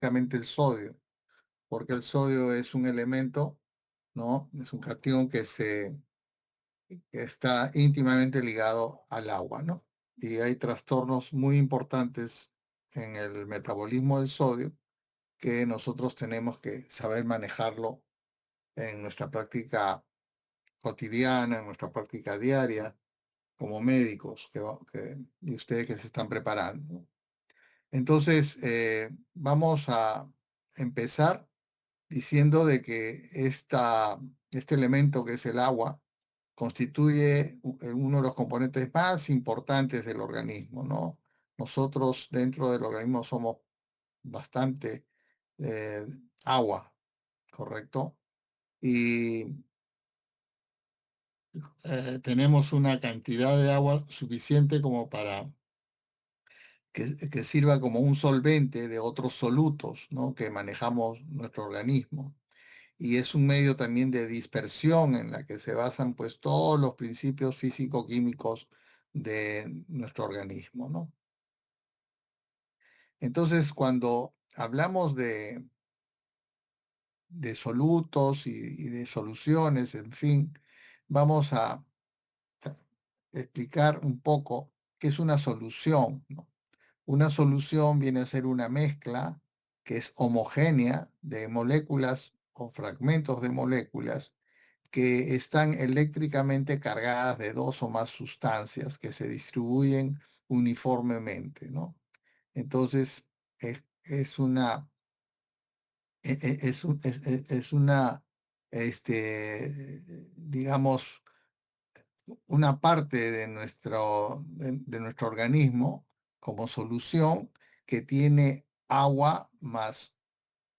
específicamente el sodio, porque el sodio es un elemento, ¿no? Es un cation que está íntimamente ligado al agua, ¿no? Y hay trastornos muy importantes en el metabolismo del sodio que nosotros tenemos que saber manejarlo en nuestra práctica cotidiana, en nuestra práctica diaria, como médicos y ustedes que se están preparando, ¿no? Entonces, vamos a empezar diciendo de que este elemento que es el agua constituye uno de los componentes más importantes del organismo, ¿no? Nosotros dentro del organismo somos bastante eh, agua, ¿correcto? Y tenemos una cantidad de agua suficiente como para que sirva como un solvente de otros solutos, ¿no? Que manejamos nuestro organismo. Y es un medio también de dispersión en la que se basan pues todos los principios físico-químicos de nuestro organismo, ¿no? Entonces, cuando hablamos de solutos y de soluciones, en fin, vamos a explicar un poco qué es una solución, ¿no? Una solución viene a ser una mezcla que es homogénea de moléculas o fragmentos de moléculas que están eléctricamente cargadas de dos o más sustancias que se distribuyen uniformemente, ¿no? Entonces, es una, es una, digamos, una parte de nuestro organismo como solución que tiene agua más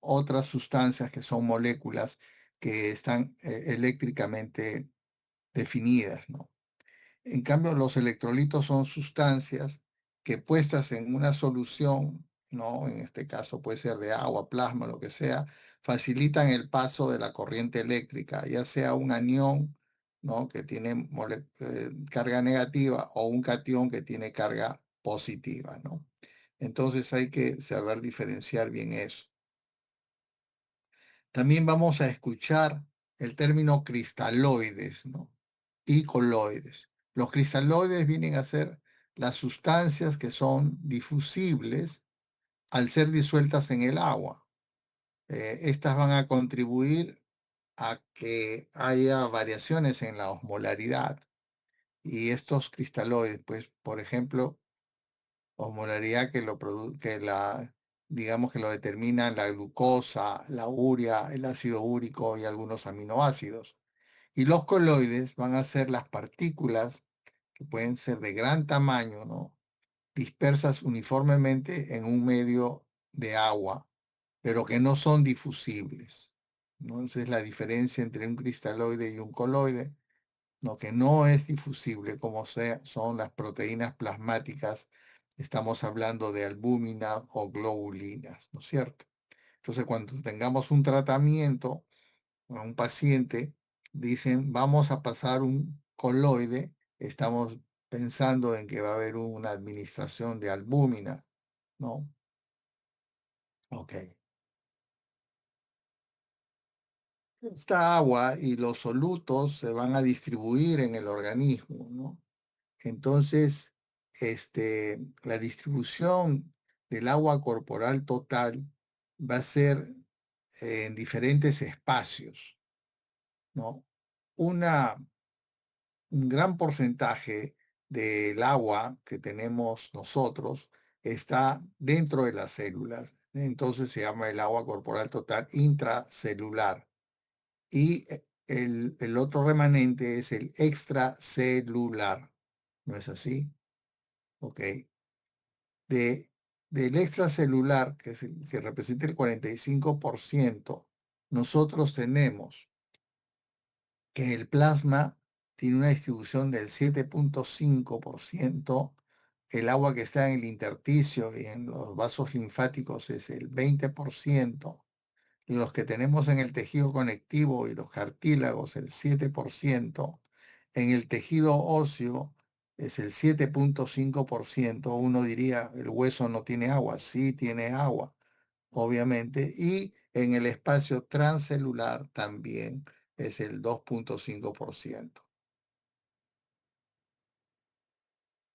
otras sustancias que son moléculas que están eléctricamente definidas, ¿no? En cambio, los electrolitos son sustancias que puestas en una solución, ¿no? En este caso puede ser de agua, plasma, lo que sea, facilitan el paso de la corriente eléctrica, ya sea un anión, ¿no? Que tiene carga negativa o un catión que tiene carga positiva, ¿no? Entonces hay que saber diferenciar bien eso. También vamos a escuchar el término cristaloides, ¿no? Y coloides. Los cristaloides vienen a ser las sustancias que son difusibles al ser disueltas en el agua. Estas van a contribuir a que haya variaciones en la osmolaridad. Y estos cristaloides, pues, por ejemplo, osmolaridad digamos que lo determinan la glucosa, la urea, el ácido úrico y algunos aminoácidos. Y los coloides van a ser las partículas que pueden ser de gran tamaño, ¿no? Dispersas uniformemente en un medio de agua, pero que no son difusibles, ¿no? Entonces la diferencia entre un cristaloide y un coloide, lo que no es difusible, como son las proteínas plasmáticas, estamos hablando de albúmina o globulinas, ¿no es cierto? Entonces, cuando tengamos un tratamiento a un paciente, dicen, vamos a pasar un coloide, estamos pensando en que va a haber una administración de albúmina, ¿no? Ok. Esta agua y los solutos se van a distribuir en el organismo, ¿no? Entonces, la distribución del agua corporal total va a ser en diferentes espacios, ¿no? Una, un gran porcentaje del agua que tenemos nosotros está dentro de las células. Entonces se llama el agua corporal total intracelular. Y el otro remanente es el extracelular. ¿No es así? Ok. De, del extracelular, que, que representa el 45%, nosotros tenemos que el plasma tiene una distribución del 7,5%, el agua que está en el intersticio y en los vasos linfáticos es el 20%, los que tenemos en el tejido conectivo y los cartílagos el 7%, en el tejido óseo es el 7,5%. Uno diría, el hueso no tiene agua, sí tiene agua, obviamente, y en el espacio transcelular también es el 2,5%.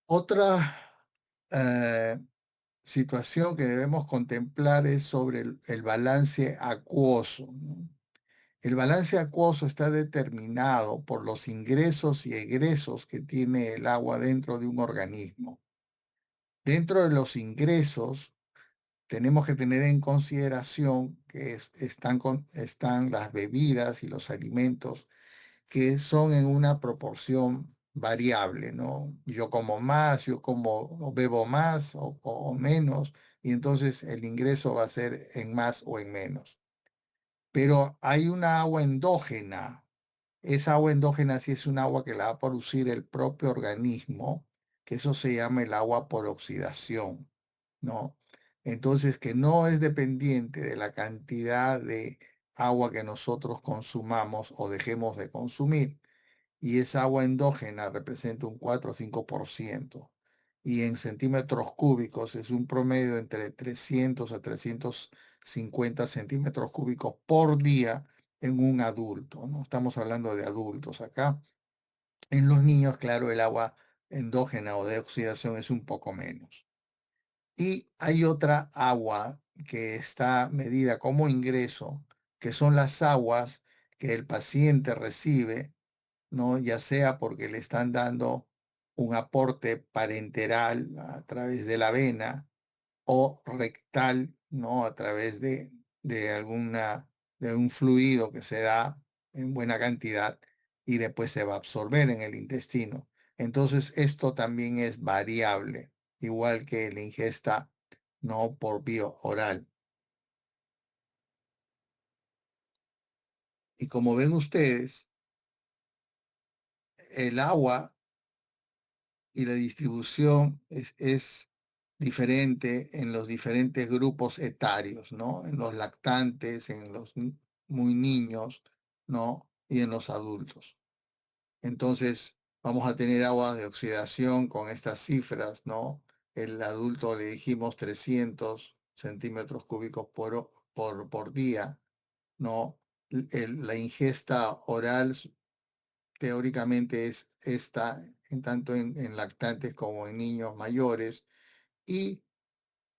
Otra eh, situación que debemos contemplar es sobre el balance acuoso, ¿no? El balance acuoso está determinado por los ingresos y egresos que tiene el agua dentro de un organismo. Dentro de los ingresos, tenemos que tener en consideración que están las bebidas y los alimentos que son en una proporción variable, ¿no? Yo como más, yo como o bebo más o menos, y entonces el ingreso va a ser en más o en menos. Pero hay una agua endógena. Esa agua endógena sí es un agua que la va a producir el propio organismo, que eso se llama el agua por oxidación, ¿no? Entonces, que no es dependiente de la cantidad de agua que nosotros consumamos o dejemos de consumir, y esa agua endógena representa un 4 o 5%, y en centímetros cúbicos es un promedio entre 300 a 350 centímetros cúbicos por día en un adulto, ¿no? Estamos hablando de adultos acá. En los niños, claro, el agua endógena o de oxidación es un poco menos. Y hay otra agua que está medida como ingreso, que son las aguas que el paciente recibe, ¿no? Ya sea porque le están dando un aporte parenteral a través de la vena o rectal, ¿no? A través de de un fluido que se da en buena cantidad y después se va a absorber en el intestino. Entonces, esto también es variable, igual que la ingesta, ¿no? Por vía oral. Y como ven ustedes, el agua y la distribución es diferente en los diferentes grupos etarios, ¿no? En los lactantes, en los muy niños, ¿no? Y en los adultos. Entonces, vamos a tener agua de oxidación con estas cifras, ¿no? El adulto le dijimos 300 centímetros cúbicos por día, ¿no? La ingesta oral teóricamente es esta, en tanto en lactantes como en niños mayores, y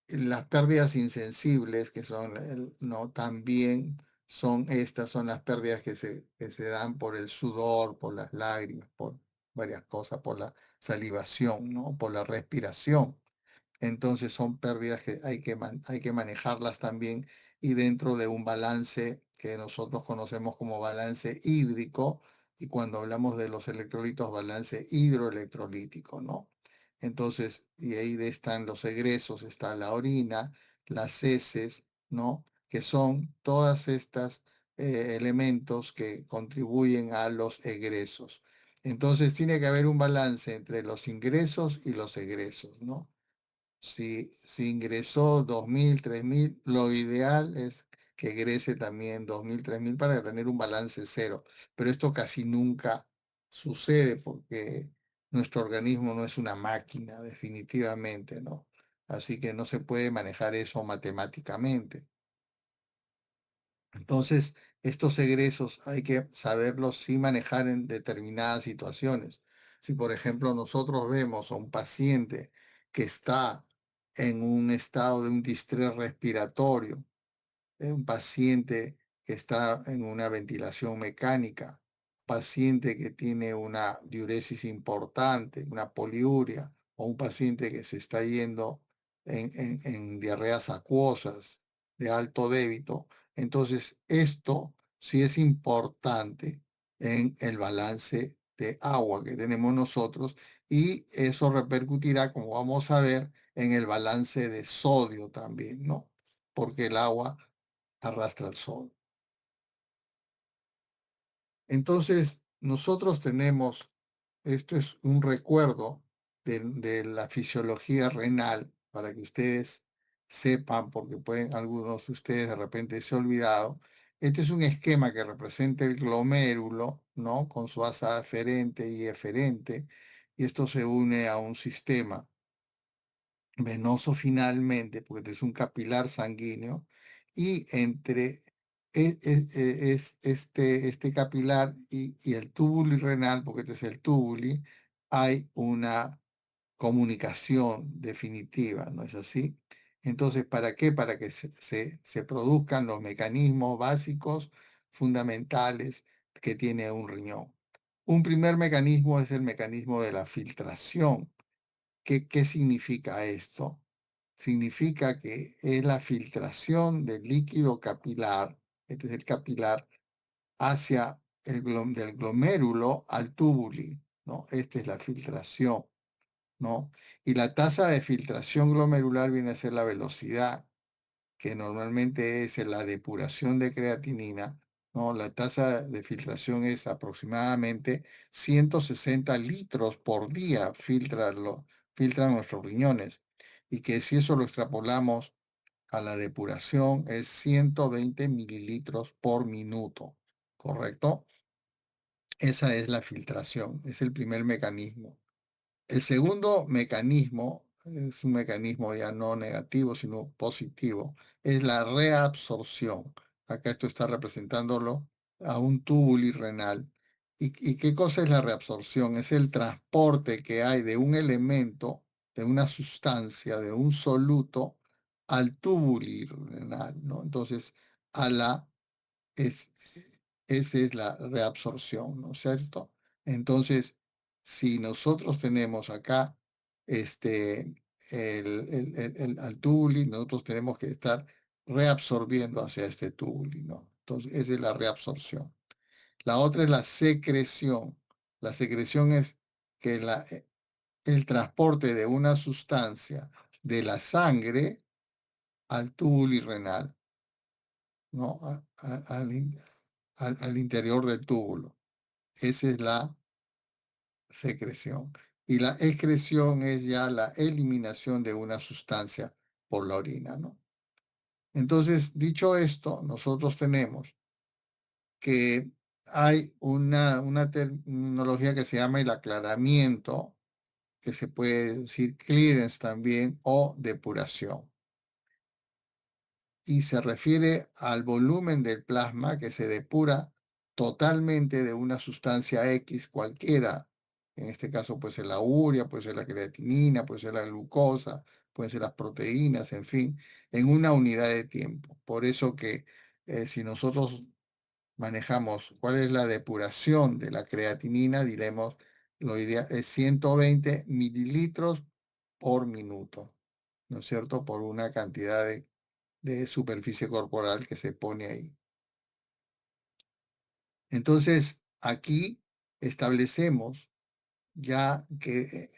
las pérdidas insensibles, que son, no, también son las pérdidas que se dan por el sudor, por las lágrimas, por varias cosas, por la salivación, ¿no? Por la respiración. Entonces son pérdidas que hay que manejarlas también, y dentro de un balance que nosotros conocemos como balance hídrico, y cuando hablamos de los electrolitos, balance hidroelectrolítico, ¿no? Entonces, y ahí están los egresos, está la orina, las heces, ¿no? Que son todas estas elementos que contribuyen a los egresos. Entonces tiene que haber un balance entre los ingresos y los egresos, ¿no? Si ingresó 2.000, 3.000, lo ideal es que egrese también 2.000, 3.000 para tener un balance cero. Pero esto casi nunca sucede porque nuestro organismo no es una máquina, definitivamente, ¿no? Así que no se puede manejar eso matemáticamente. Entonces, estos egresos hay que saberlos sí manejar en determinadas situaciones. Si, por ejemplo, nosotros vemos a un paciente que está en un estado de un distrés respiratorio, un paciente que está en una ventilación mecánica, paciente que tiene una diuresis importante, una poliuria, o un paciente que se está yendo en diarreas acuosas de alto débito. Entonces, esto sí es importante en el balance de agua que tenemos nosotros, y eso repercutirá, como vamos a ver, en el balance de sodio también, ¿no? Porque el agua arrastra el sol. Entonces, nosotros tenemos, esto es un recuerdo de la fisiología renal, para que ustedes sepan, porque pueden algunos de ustedes de repente se han olvidado. Este es un esquema que representa el glomérulo, ¿no? Con su asa aferente y eferente, y esto se une a un sistema venoso finalmente, porque es un capilar sanguíneo, y entre este capilar y el túbulo renal, porque este es el túbulo, hay una comunicación definitiva, ¿no es así? Entonces, ¿para qué? Para que se produzcan los mecanismos básicos, fundamentales que tiene un riñón. Un primer mecanismo es el mecanismo de la filtración. ¿Qué significa esto? Significa que es la filtración del líquido capilar, este es el capilar, hacia del glomérulo al túbulo, ¿no? Esta es la filtración, ¿no? Y la tasa de filtración glomerular viene a ser la velocidad, que normalmente es la depuración de creatinina, ¿no? La tasa de filtración es aproximadamente 160 litros por día filtran nuestros riñones. Y que si eso lo extrapolamos a la depuración es 120 mililitros por minuto, ¿correcto? Esa es la filtración, es el primer mecanismo. El segundo mecanismo es un mecanismo ya no negativo, sino positivo, es la reabsorción. Acá esto está representándolo a un túbulo renal. ¿Y qué cosa es la reabsorción? Es el transporte que hay de un elemento, de una sustancia, de un soluto, al túbulo renal, ¿no? Entonces, a la es, esa es la reabsorción, ¿no es cierto? Entonces, si nosotros tenemos acá al tubuli, nosotros tenemos que estar reabsorbiendo hacia este tubuli, ¿no? Entonces, esa es la reabsorción. La otra es la secreción. La secreción es que el transporte de una sustancia de la sangre al túbulo renal, ¿no? Al interior del túbulo. Esa es la secreción. Y la excreción es ya la eliminación de una sustancia por la orina, ¿no? Entonces, dicho esto, nosotros tenemos que hay una terminología que se llama el aclaramiento, que se puede decir clearance también, o depuración. Y se refiere al volumen del plasma que se depura totalmente de una sustancia X cualquiera. En este caso puede ser la urea, puede ser la creatinina, puede ser la glucosa, pueden ser las proteínas, en fin, en una unidad de tiempo. Por eso que si nosotros manejamos cuál es la depuración de la creatinina, diremos lo ideal es 120 mililitros por minuto, ¿no es cierto? Por una cantidad de superficie corporal que se pone ahí. Entonces, aquí establecemos ya que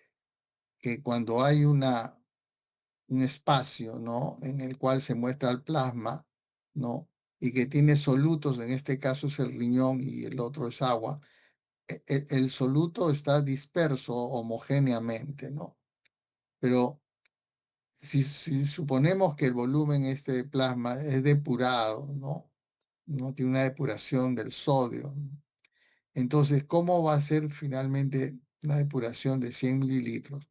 cuando hay un espacio, ¿no? En el cual se muestra el plasma, ¿no? Y que tiene solutos, en este caso es el riñón y el otro es agua, el soluto está disperso homogéneamente, ¿no? Pero si suponemos que el volumen este de plasma es depurado, ¿no? No tiene una depuración del sodio, ¿no? Entonces, ¿cómo va a ser finalmente la depuración de 100 mililitros?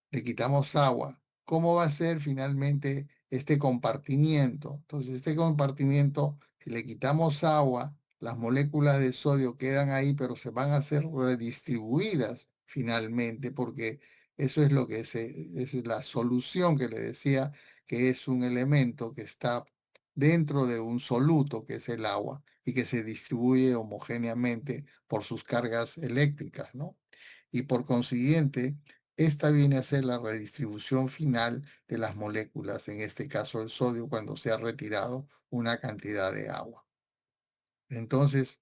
Le quitamos agua. ¿Cómo va a ser finalmente este compartimiento? Entonces, este compartimiento, si le quitamos agua, las moléculas de sodio quedan ahí, pero se van a ser redistribuidas finalmente, porque eso es lo que esa es la solución que le decía, que es un elemento que está dentro de un soluto, que es el agua, y que se distribuye homogéneamente por sus cargas eléctricas, ¿no? Y por consiguiente, esta viene a ser la redistribución final de las moléculas, en este caso el sodio, cuando se ha retirado una cantidad de agua. Entonces,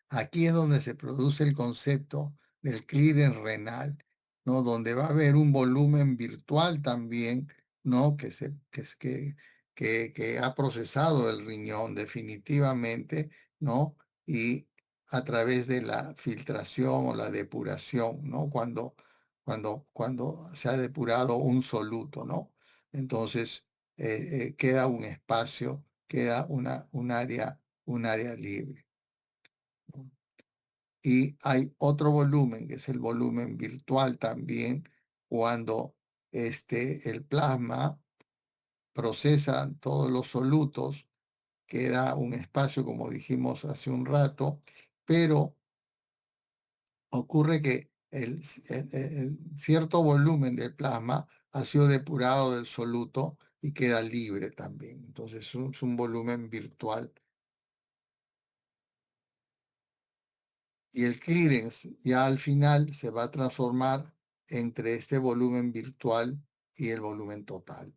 aquí es donde se produce el concepto del clearance renal, ¿no? Donde va a haber un volumen virtual también, ¿no? Que ha procesado el riñón definitivamente, ¿no? Y a través de la filtración o la depuración, ¿no? Cuando se ha depurado un soluto, ¿no? Entonces queda un espacio, queda un área libre, ¿no? Y hay otro volumen, que es el volumen virtual también, cuando el plasma procesa todos los solutos, queda un espacio, como dijimos hace un rato, pero ocurre que el cierto volumen del plasma ha sido depurado del soluto y queda libre también. Entonces es un volumen virtual. Y el clearance ya al final se va a transformar entre este volumen virtual y el volumen total.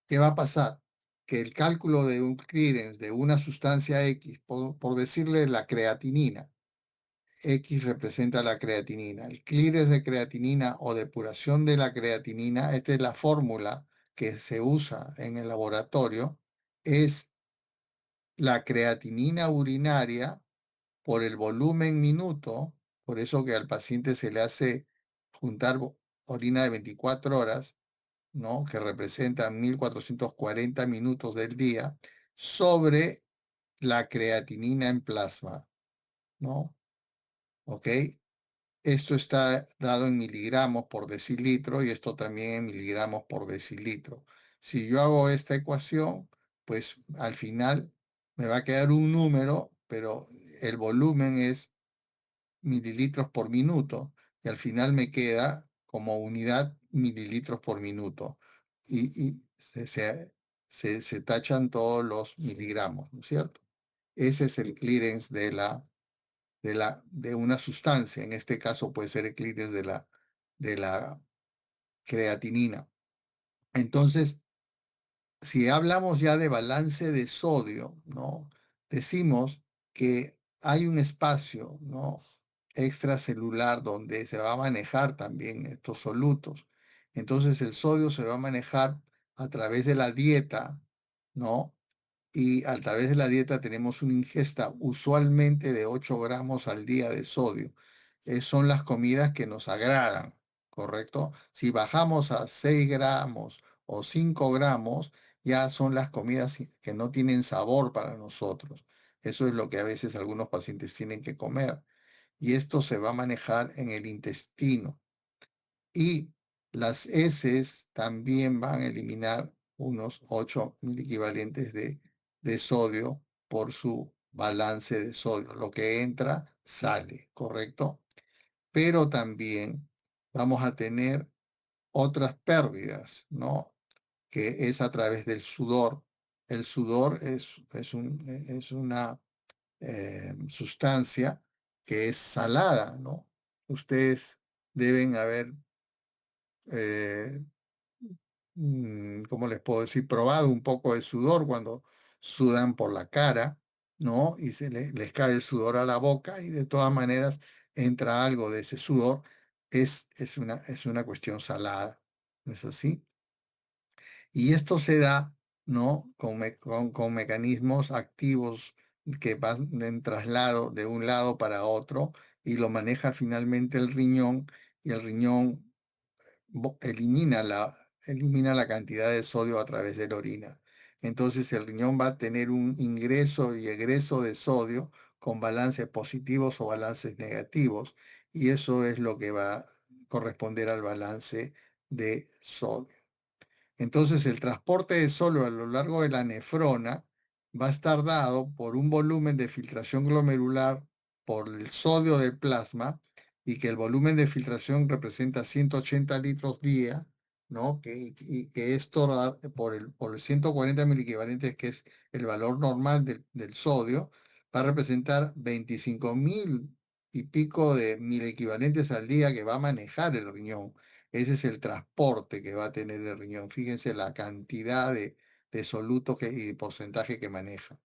¿Qué va a pasar? Que el cálculo de un clearance de una sustancia X, por decirle la creatinina, X representa la creatinina. El clearance de creatinina o depuración de la creatinina, esta es la fórmula que se usa en el laboratorio, es la creatinina urinaria por el volumen minuto, por eso que al paciente se le hace juntar orina de 24 horas, ¿no? Que representa 1440 minutos del día, sobre la creatinina en plasma, ¿no? ¿Ok? Esto está dado en miligramos por decilitro y esto también en miligramos por decilitro. Si yo hago esta ecuación, pues al final me va a quedar un número, pero el volumen es mililitros por minuto y al final me queda como unidad mililitros por minuto y se tachan todos los miligramos, ¿no es cierto? Ese es el clearance de una sustancia, en este caso puede ser el clearance de la creatinina. Entonces, si hablamos ya de balance de sodio, ¿no? Decimos que hay un espacio, ¿no? Extracelular donde se va a manejar también estos solutos. Entonces el sodio se va a manejar a través de la dieta, ¿no? Y a través de la dieta tenemos una ingesta usualmente de 8 gramos al día de sodio. Son las comidas que nos agradan, ¿correcto? Si bajamos a 6 gramos o 5 gramos, ya son las comidas que no tienen sabor para nosotros. Eso es lo que a veces algunos pacientes tienen que comer. Y esto se va a manejar en el intestino. Y las heces también van a eliminar unos 8 equivalentes de sodio por su balance de sodio. Lo que entra, sale, ¿correcto? Pero también vamos a tener otras pérdidas, ¿no? Que es a través del sudor. El sudor es una sustancia que es salada, ¿no? Ustedes deben haber, eh, ¿cómo les puedo decir? Probado un poco de sudor cuando sudan por la cara, ¿no? Y les cae el sudor a la boca y de todas maneras entra algo de ese sudor. Es una cuestión salada, ¿no es así? Y esto se da, ¿no? Con mecanismos activos que van en traslado de un lado para otro y lo maneja finalmente el riñón y el riñón elimina la cantidad de sodio a través de la orina. Entonces el riñón va a tener un ingreso y egreso de sodio con balances positivos o balances negativos y eso es lo que va a corresponder al balance de sodio. Entonces, el transporte de sodio a lo largo de la nefrona va a estar dado por un volumen de filtración glomerular por el sodio del plasma y que el volumen de filtración representa 180 litros día, ¿no? Y que esto por el 140 equivalentes, que es el valor normal del sodio, va a representar 25.000 y pico de mil equivalentes al día que va a manejar el riñón. Ese es el transporte que va a tener el riñón. Fíjense la cantidad de soluto y porcentaje que maneja.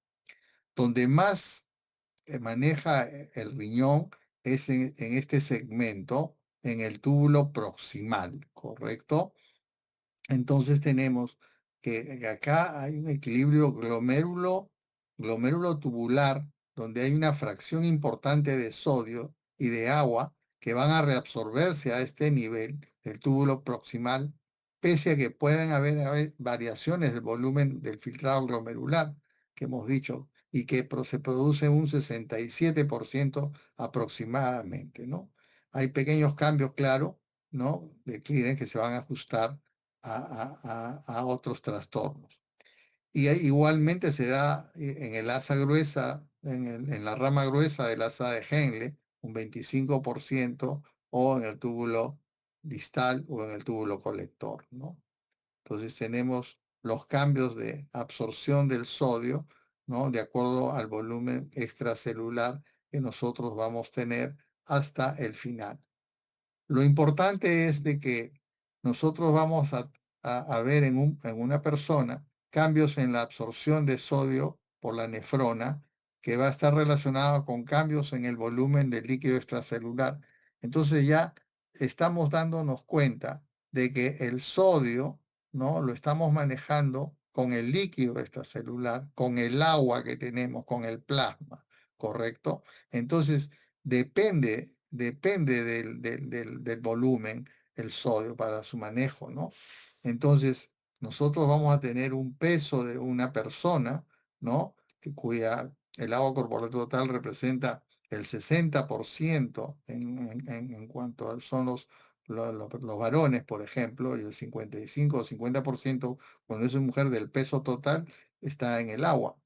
Donde más maneja el riñón es en este segmento, en el túbulo proximal, ¿correcto? Entonces tenemos que acá hay un equilibrio glomérulo tubular, donde hay una fracción importante de sodio y de agua que van a reabsorberse a este nivel del túbulo proximal, pese a que pueden haber variaciones del volumen del filtrado glomerular que hemos dicho y que se produce un 67% aproximadamente, ¿no? Hay pequeños cambios, claro, ¿no? De clearance que se van a ajustar a otros trastornos. Y igualmente se da en el asa gruesa, en la rama gruesa del asa de Henle, un 25%, o en el túbulo distal o en el túbulo colector, ¿no? Entonces tenemos los cambios de absorción del sodio, ¿no? De acuerdo al volumen extracelular que nosotros vamos a tener hasta el final. Lo importante es de que nosotros vamos a ver en una persona cambios en la absorción de sodio por la nefrona, que va a estar relacionado con cambios en el volumen del líquido extracelular. Entonces ya estamos dándonos cuenta de que el sodio, ¿no? Lo estamos manejando con el líquido extracelular, con el agua que tenemos, con el plasma, ¿correcto? Entonces, depende del volumen, el sodio para su manejo, ¿no? Entonces, nosotros vamos a tener un peso de una persona, ¿no? Cuya el agua corporal total representa el 60% en cuanto son los varones, por ejemplo, y el 55 o 50% cuando es una mujer del peso total está en el agua.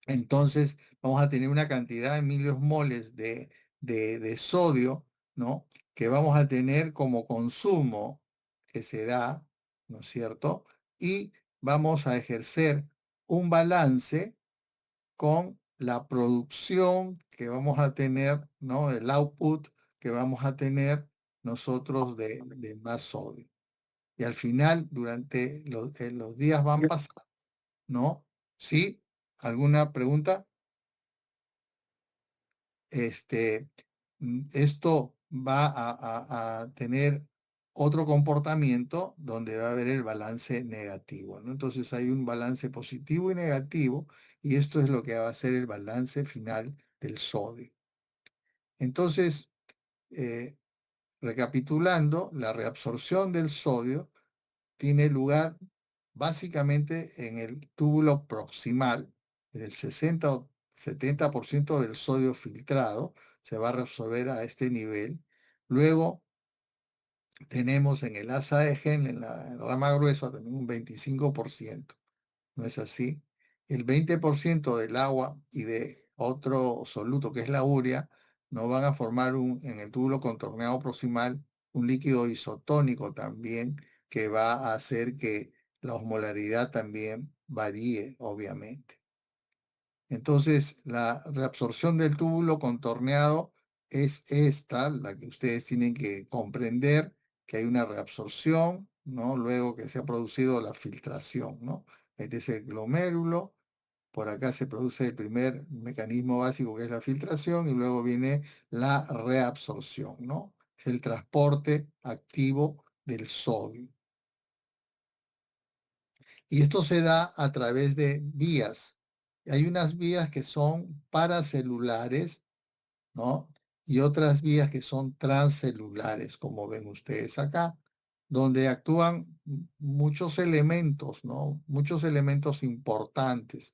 Entonces vamos a tener una cantidad de milimoles de sodio, ¿no? Que vamos a tener como consumo que se da, ¿no es cierto? Y vamos a ejercer un balance con la producción que vamos a tener, ¿no? El output que vamos a tener nosotros de más sodio. Y al final, durante los días van pasando, ¿no? ¿Sí? ¿Alguna pregunta? este, Esto va a tener otro comportamiento donde va a haber el balance negativo, ¿no? Entonces hay un balance positivo y negativo, y esto es lo que va a ser el balance final del sodio. Entonces, eh, recapitulando, la reabsorción del sodio tiene lugar básicamente en el túbulo proximal, el 60 o 70% del sodio filtrado se va a reabsorber a este nivel. Luego tenemos en el asa de Henle, en la rama gruesa, también un 25%, ¿no es así? El 20% del agua y de otro soluto, que es la urea, no van a formar en el túbulo contorneado proximal un líquido isotónico también, que va a hacer que la osmolaridad también varíe, obviamente. Entonces, la reabsorción del túbulo contorneado es esta, la que ustedes tienen que comprender, que hay una reabsorción, ¿no? Luego que se ha producido la filtración, ¿no? Este es el glomérulo, por acá se produce el primer mecanismo básico, que es la filtración, y luego viene la reabsorción, ¿no? Es el transporte activo del sodio. Y esto se da a través de vías. Hay unas vías que son paracelulares, ¿no? Y otras vías que son transcelulares, como ven ustedes acá, donde actúan muchos elementos, ¿no? Muchos elementos importantes,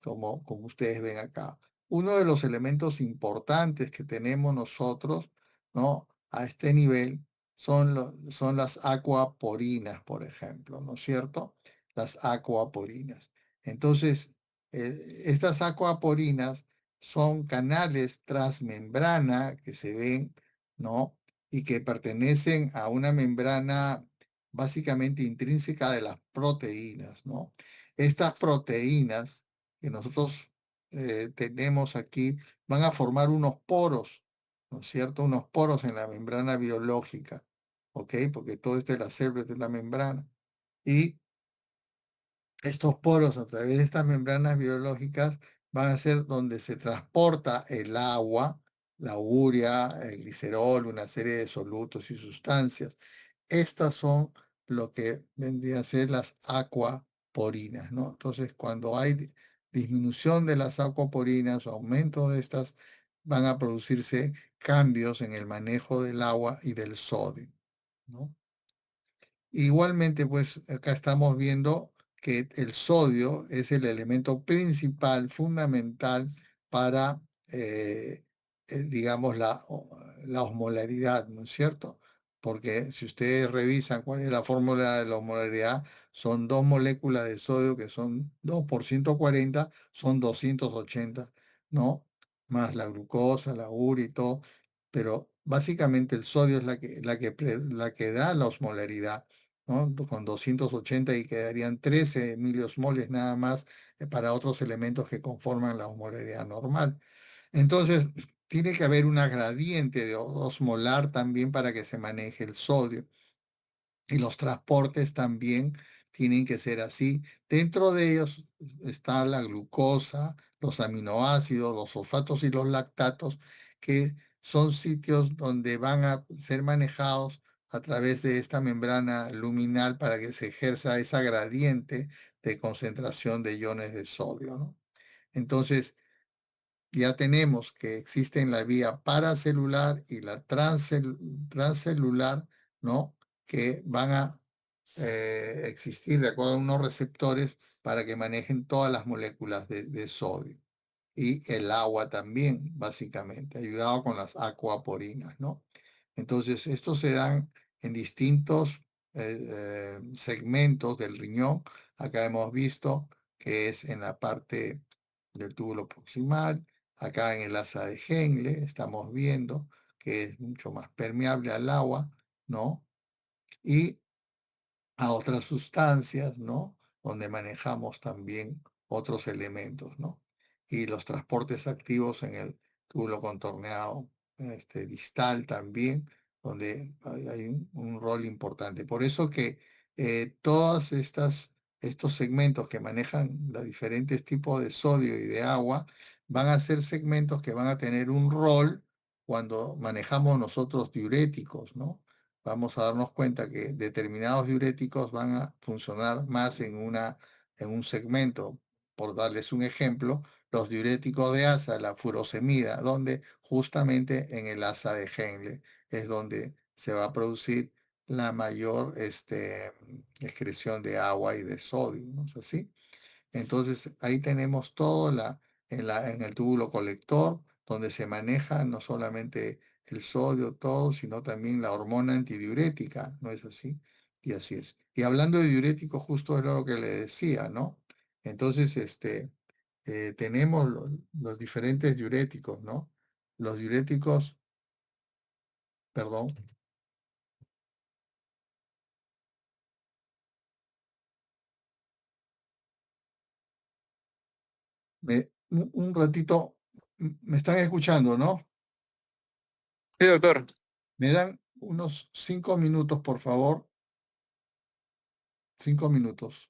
como ustedes ven acá. Uno de los elementos importantes que tenemos nosotros, ¿no? A este nivel son las acuaporinas, por ejemplo, ¿no es cierto? Las acuaporinas. Entonces, estas acuaporinas son canales transmembrana que se ven, ¿no? Y que pertenecen a una membrana básicamente intrínseca de las proteínas, ¿no? Estas proteínas que nosotros tenemos aquí van a formar unos poros, ¿no es cierto? Unos poros en la membrana biológica, ¿ok? Porque todo esto es la célula, esta es la membrana. Y estos poros a través de estas membranas biológicas van a ser donde se transporta el agua, la urea, el glicerol, una serie de solutos y sustancias. Estas son lo que vendrían a ser las acuaporinas, ¿no? Entonces, cuando hay disminución de las acuaporinas o aumento de estas, van a producirse cambios en el manejo del agua y del sodio, ¿no? Igualmente, pues acá estamos viendo que el sodio es el elemento principal, fundamental para, digamos, la osmolaridad, ¿no es cierto? porque si ustedes revisan cuál es la fórmula de la osmolaridad, son dos moléculas de sodio que son 2 por 140, son 280, ¿no? Más la glucosa, la urea y todo, pero básicamente el sodio es la que da la osmolaridad, ¿no? Con 280 y quedarían 13 miliosmoles nada más para otros elementos que conforman la osmolaridad normal. Entonces, tiene que haber una gradiente de osmolar también para que se maneje el sodio. Y los transportes también tienen que ser así. Dentro de ellos está la glucosa, los aminoácidos, los fosfatos y los lactatos, que son sitios donde van a ser manejados a través de esta membrana luminal para que se ejerza esa gradiente de concentración de iones de sodio, ¿no? Entonces, ya tenemos que existen la vía paracelular y la transcelular, ¿no? Que van a existir de acuerdo a unos receptores para que manejen todas las moléculas de sodio. Y el agua también, básicamente, ayudado con las acuaporinas, ¿no? Entonces, estos se dan en distintos segmentos del riñón. Acá hemos visto que es en la parte del túbulo proximal, acá en el asa de Henle, estamos viendo que es mucho más permeable al agua, ¿no? Y a otras sustancias, ¿no? Donde manejamos también otros elementos, ¿no? Y los transportes activos en el túbulo contorneado distal también, donde hay un rol importante. Por eso que todos estos segmentos que manejan los diferentes tipos de sodio y de agua van a ser segmentos que van a tener un rol cuando manejamos nosotros diuréticos, ¿no? Vamos a darnos cuenta que determinados diuréticos van a funcionar más en un segmento. Por darles un ejemplo, los diuréticos de asa, la furosemida, donde justamente en el asa de Henle es donde se va a producir la mayor excreción de agua y de sodio, ¿no es así? Entonces ahí tenemos todo en el túbulo colector, donde se maneja no solamente el sodio, todo, sino también la hormona antidiurética, ¿no es así? Y así es. Y hablando de diuréticos, justo era lo que le decía, ¿no? Entonces, tenemos los diferentes diuréticos, ¿no? Los diuréticos, perdón, un ratito, me están escuchando, ¿no? Sí, doctor. Me dan unos 5 minutos, por favor. 5 minutos.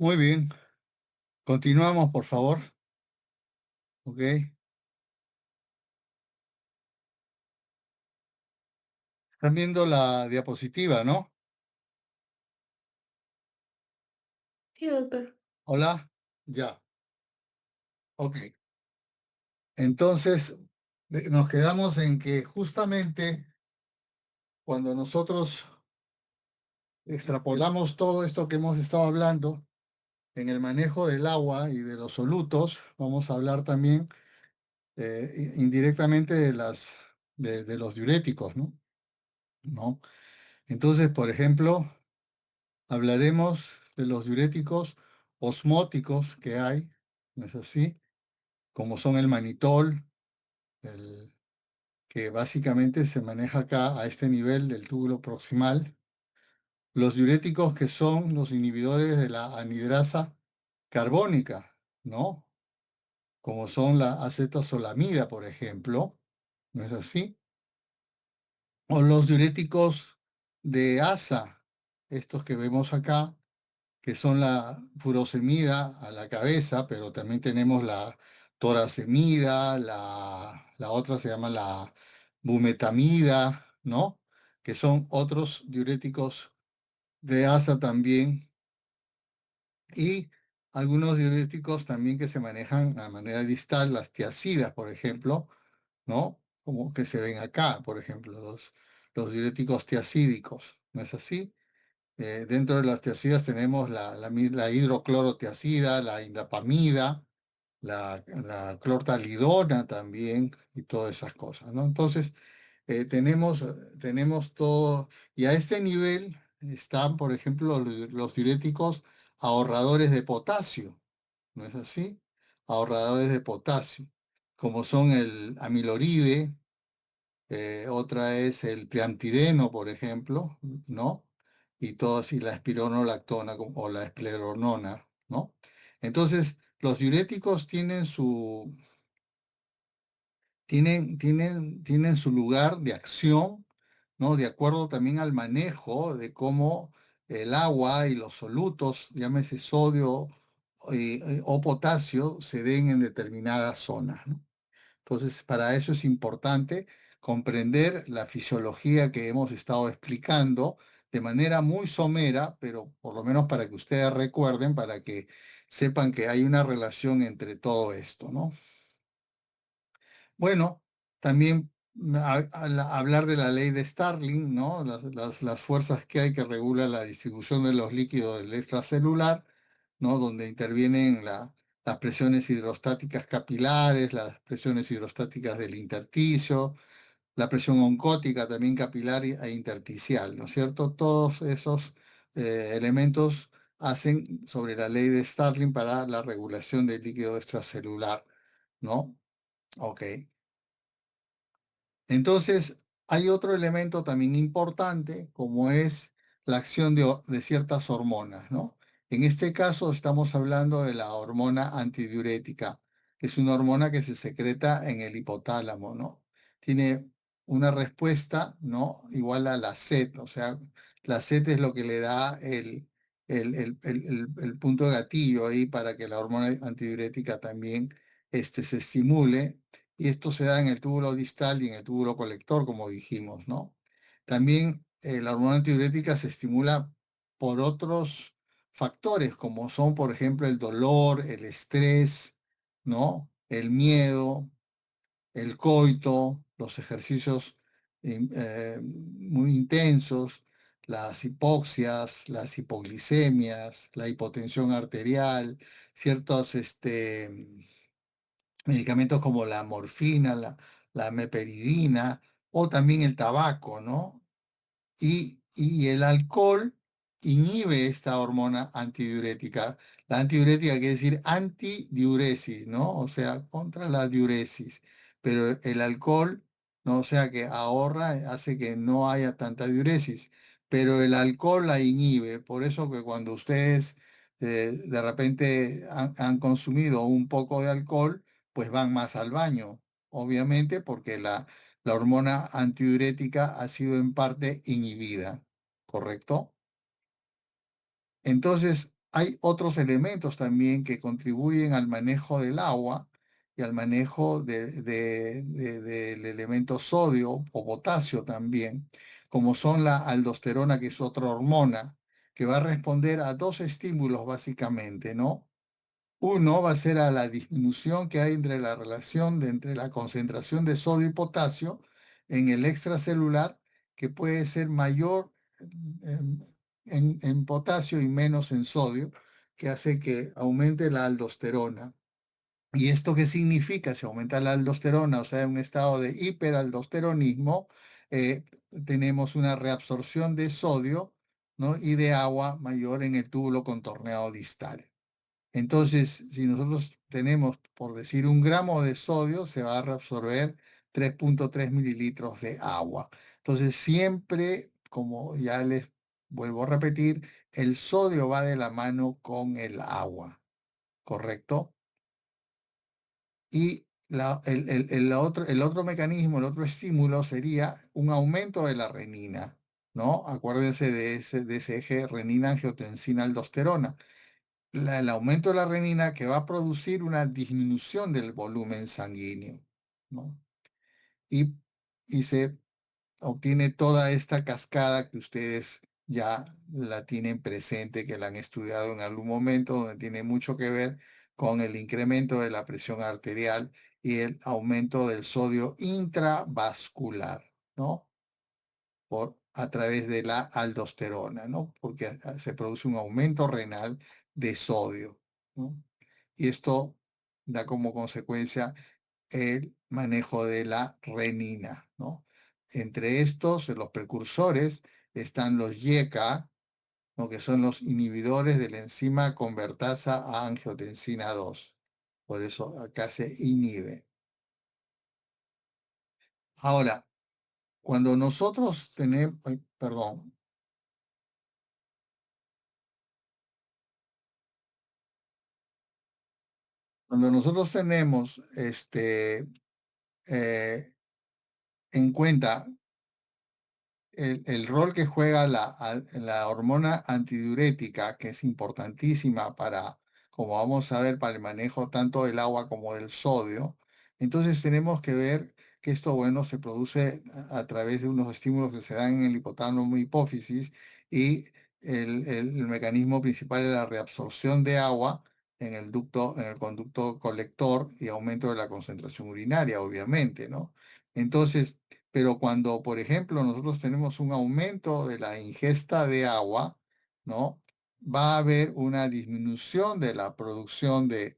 Muy bien. Continuamos, por favor. Ok. Están viendo la diapositiva, ¿no? Sí, doctor. Hola. Ya. Ok. Entonces, nos quedamos en que justamente cuando nosotros extrapolamos todo esto que hemos estado hablando en el manejo del agua y de los solutos, vamos a hablar también indirectamente de los diuréticos, ¿no? ¿No? Entonces, por ejemplo, hablaremos de los diuréticos osmóticos que hay, ¿no es así? Como son el manitol, el, que básicamente se maneja acá a este nivel del túbulo proximal. Los diuréticos que son los inhibidores de la anhidrasa carbónica, ¿no? Como son la acetosolamida, por ejemplo, ¿no es así? O los diuréticos de asa, estos que vemos acá, que son la furosemida a la cabeza, pero también tenemos la toracemida, la otra se llama la bumetamida, ¿no? Que son otros diuréticos de asa también, y algunos diuréticos también que se manejan a manera distal, las tiazidas, por ejemplo, ¿no? Como que se ven acá, por ejemplo, los diuréticos tiacídicos, ¿no es así? Dentro de las tiacidas tenemos la hidroclorotiacida, la indapamida, la clortalidona también y todas esas cosas, ¿no? Entonces, tenemos todo, y a este nivel están, por ejemplo, los diuréticos ahorradores de potasio, ¿no es así? Ahorradores de potasio, como son el amiloride, otra es el triamtideno, por ejemplo, ¿no? Y todas, y la espironolactona o la espleronona, ¿no? Entonces, los diuréticos tienen su lugar de acción, ¿no? De acuerdo también al manejo de cómo el agua y los solutos, llámese sodio o potasio, se den en determinadas zonas, ¿no? Entonces, para eso es importante comprender la fisiología que hemos estado explicando de manera muy somera, pero por lo menos para que ustedes recuerden, para que sepan que hay una relación entre todo esto, ¿no? Bueno, también hablar de la ley de Starling, ¿no? Las fuerzas que hay que regulan la distribución de los líquidos del extracelular, ¿no? Donde intervienen las presiones hidrostáticas capilares, las presiones hidrostáticas del intersticio, la presión oncótica también capilar e intersticial, ¿no es cierto? Todos esos elementos hacen sobre la ley de Starling para la regulación del líquido extracelular, ¿no? Ok. Entonces, hay otro elemento también importante, como es la acción de ciertas hormonas, ¿no? En este caso estamos hablando de la hormona antidiurética, que es una hormona que se secreta en el hipotálamo, ¿no? Tiene una respuesta, ¿no? Igual a la sed, o sea, la sed es lo que le da el punto de gatillo ahí para que la hormona antidiurética también se estimule, y esto se da en el túbulo distal y en el túbulo colector, como dijimos, ¿no? También la hormona antidiurética se estimula por otros factores, como son, por ejemplo, el dolor, el estrés, ¿no? El miedo, el coito, los ejercicios muy intensos, las hipoxias, las hipoglicemias, la hipotensión arterial, ciertos medicamentos como la morfina, la meperidina o también el tabaco, ¿no? Y el alcohol inhibe esta hormona antidiurética. La antidiurética quiere decir antidiuresis, ¿no? O sea, contra la diuresis. Pero el alcohol, ¿no? O sea, que ahorra, hace que no haya tanta diuresis. Pero el alcohol la inhibe. Por eso que cuando ustedes de repente han consumido un poco de alcohol, pues van más al baño. Obviamente porque la hormona antidiurética ha sido en parte inhibida, ¿correcto? Entonces, hay otros elementos también que contribuyen al manejo del agua y al manejo del elemento sodio o potasio también, como son la aldosterona, que es otra hormona, que va a responder a dos estímulos básicamente, ¿no? Uno va a ser a la disminución que hay entre la relación entre la concentración de sodio y potasio en el extracelular, que puede ser mayor em, en potasio y menos en sodio, que hace que aumente la aldosterona. ¿Y esto qué significa? Si aumenta la aldosterona, o sea, en un estado de hiperaldosteronismo, eh, tenemos una reabsorción de sodio, ¿no? Y de agua mayor en el túbulo contorneado distal. Entonces, si nosotros tenemos, por decir, 1 gramo de sodio, se va a reabsorber 3,3 mililitros de agua. Entonces, siempre, como ya les vuelvo a repetir, el sodio va de la mano con el agua, ¿correcto? Y el otro mecanismo, el otro estímulo sería un aumento de la renina, ¿no? Acuérdense de ese eje renina-angiotensina-aldosterona. El aumento de la renina que va a producir una disminución del volumen sanguíneo, ¿no? Y, y se obtiene toda esta cascada que ustedes ya la tienen presente, que la han estudiado en algún momento, donde tiene mucho que ver con el incremento de la presión arterial y el aumento del sodio intravascular, ¿no? A través de la aldosterona, ¿no? Porque se produce un aumento renal de sodio, ¿no? Y esto da como consecuencia el manejo de la renina, ¿no? Entre estos, los precursores, están los YECA, ¿no? Que son los inhibidores de la enzima convertasa a angiotensina 2. Por eso acá se inhibe. Ahora, cuando nosotros tenemos, ay, perdón, cuando nosotros tenemos eh, en cuenta el rol que juega la hormona antidiurética, que es importantísima para, como vamos a ver, para el manejo tanto del agua como del sodio, entonces tenemos que ver que esto, bueno, se produce a través de unos estímulos que se dan en el hipotálamo hipófisis y el mecanismo principal es la reabsorción de agua en el conducto colector y aumento de la concentración urinaria, obviamente, ¿no? Entonces, pero cuando, por ejemplo, nosotros tenemos un aumento de la ingesta de agua, ¿no? Va a haber una disminución de la producción de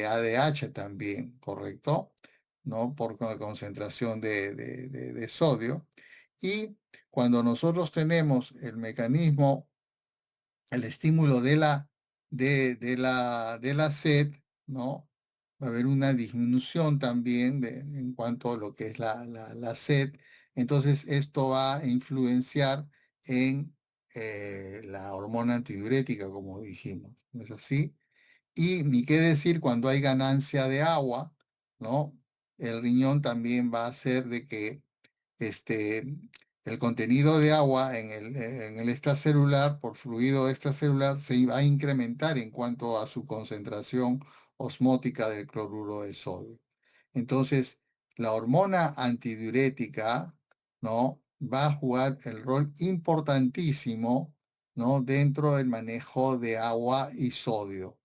ADH también, ¿correcto? ¿No? Por la concentración de sodio. Y cuando nosotros tenemos el mecanismo, el estímulo de la sed, ¿no? Va a haber una disminución también en cuanto a lo que es la sed. Entonces, esto va a influenciar en la hormona antidiurética, como dijimos. ¿No es así? Y ni qué decir cuando hay ganancia de agua, ¿no? El riñón también va a hacer de que este, el contenido de agua en el extracelular, por fluido extracelular, se va a incrementar en cuanto a su concentración osmótica del cloruro de sodio. Entonces, la hormona antidiurética, ¿no? Va a jugar el rol importantísimo, ¿no? Dentro del manejo de agua y sodio,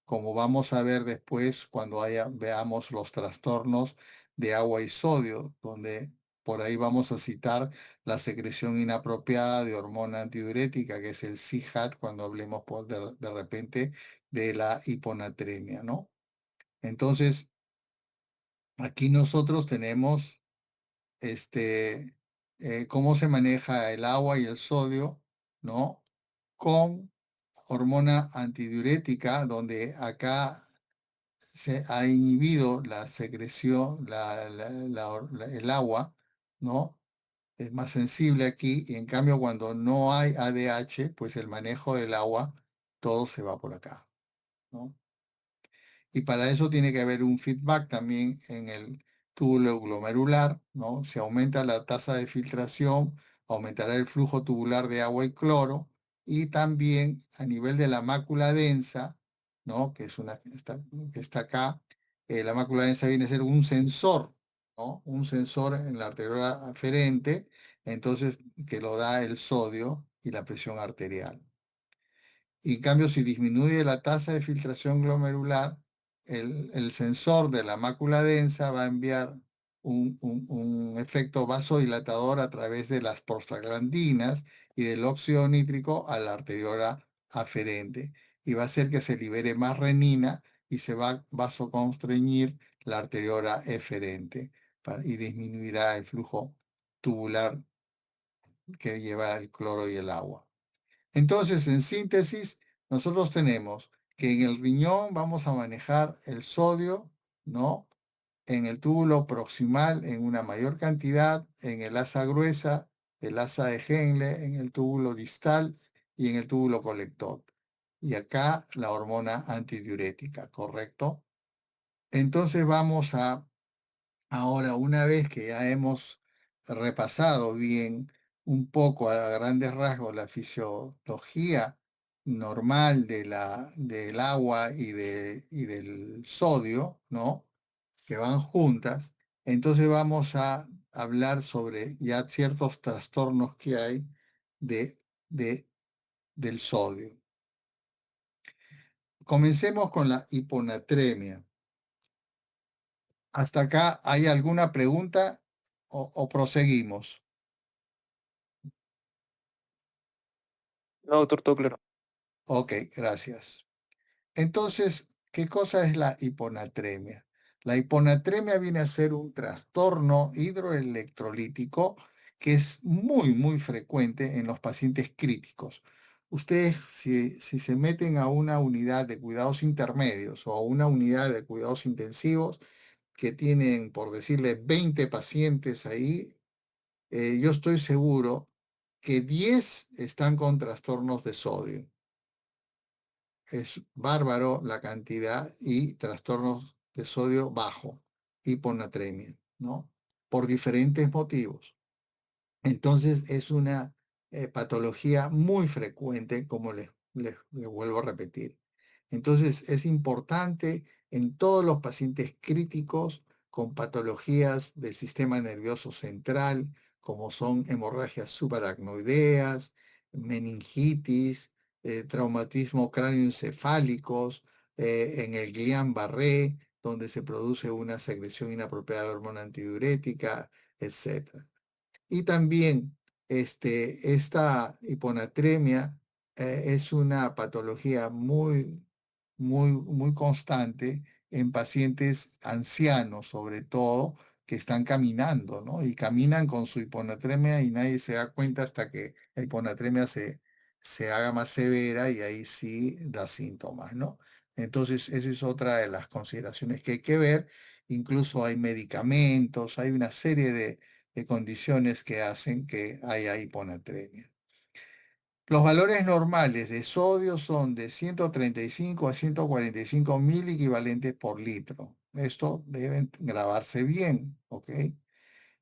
como vamos a ver después cuando veamos los trastornos de agua y sodio, donde por ahí vamos a citar la secreción inapropiada de hormona antidiurética, que es el CIHAT, cuando hablemos de repente de la hiponatremia, ¿no? Entonces, aquí nosotros tenemos cómo se maneja el agua y el sodio, ¿no? Con hormona antidiurética, donde acá se ha inhibido la secreción, el agua, ¿no? Es más sensible aquí y en cambio cuando no hay ADH, pues el manejo del agua, todo se va por acá, ¿no? Y para eso tiene que haber un feedback también en el túbulo glomerular, ¿no? Si aumenta la tasa de filtración, aumentará el flujo tubular de agua y cloro y también a nivel de la mácula densa, ¿no? Que es que está acá, la mácula densa viene a ser un sensor, ¿no? Un sensor en la arteriola aferente, entonces que lo da el sodio y la presión arterial. Y en cambio, si disminuye la tasa de filtración glomerular, el sensor de la mácula densa va a enviar un efecto vasodilatador a través de las prostaglandinas y del óxido nítrico a la arteriola aferente. Y va a hacer que se libere más renina y se va a vasoconstreñir la arteriola eferente y disminuirá el flujo tubular que lleva el cloro y el agua. Entonces, en síntesis, nosotros tenemos que en el riñón vamos a manejar el sodio, ¿no? En el túbulo proximal en una mayor cantidad, en el asa gruesa, el asa de Henle, en el túbulo distal y en el túbulo colector. Y acá la hormona antidiurética, ¿correcto? Entonces vamos a ahora, una vez que ya hemos repasado bien un poco a grandes rasgos la fisiología normal del agua y del sodio, ¿no? Que van juntas, entonces vamos a hablar sobre ya ciertos trastornos que hay de, de- del sodio. Comencemos con la hiponatremia. ¿Hasta acá hay alguna pregunta o proseguimos? No, doctor, todo claro. Ok, gracias. Entonces, ¿qué cosa es la hiponatremia? La hiponatremia viene a ser un trastorno hidroelectrolítico que es muy frecuente en los pacientes críticos. Ustedes, si se meten a una unidad de cuidados intermedios o a una unidad de cuidados intensivos que tienen, por decirle, 20 pacientes ahí, yo estoy seguro que 10 están con trastornos de sodio. Es bárbaro la cantidad y trastornos de sodio bajo, hiponatremia, ¿no? Por diferentes motivos. Entonces es una patología muy frecuente, como les vuelvo a repetir. Entonces es importante en todos los pacientes críticos con patologías del sistema nervioso central, como son hemorragias subaracnoideas, meningitis, traumatismo cráneoencefálicos, en el Guillain-Barré, donde se produce una secreción inapropiada de hormona antidiurética, etc. Y también esta hiponatremia es una patología muy constante en pacientes ancianos, sobre todo, que están caminando, ¿no? Y caminan con su hiponatremia y nadie se da cuenta hasta que la hiponatremia se haga más severa y ahí sí da síntomas, ¿no? Entonces, esa es otra de las consideraciones que hay que ver. Incluso hay medicamentos, hay una serie de condiciones que hacen que haya hiponatremia. Los valores normales de sodio son de 135 a 145 mil equivalentes por litro. Esto deben grabarse bien, ¿ok?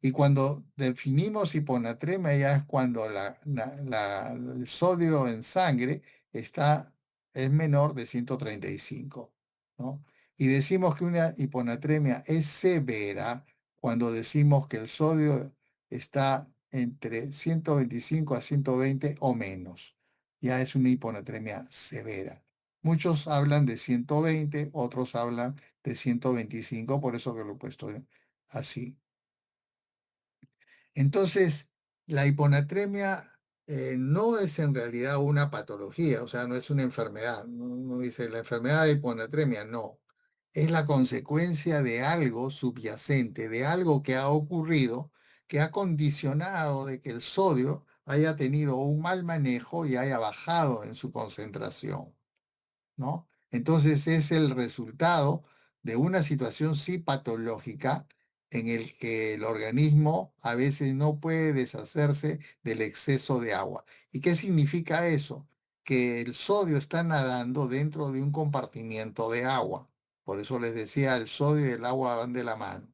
Y cuando definimos hiponatremia ya es cuando el sodio en sangre es menor de 135, ¿no? Y decimos que una hiponatremia es severa cuando decimos que el sodio está entre 125 a 120 o menos. Ya es una hiponatremia severa. Muchos hablan de 120, otros hablan de 125, por eso que lo he puesto así. Entonces, la hiponatremia no es en realidad una patología, o sea, no es una enfermedad. No dice la enfermedad de hiponatremia, no. Es la consecuencia de algo subyacente, de algo que ha ocurrido, que ha condicionado de que el sodio haya tenido un mal manejo y haya bajado en su concentración, ¿no? Entonces es el resultado de una situación sí patológica en el que el organismo a veces no puede deshacerse del exceso de agua. ¿Y qué significa eso? Que el sodio está nadando dentro de un compartimiento de agua. Por eso les decía, el sodio y el agua van de la mano.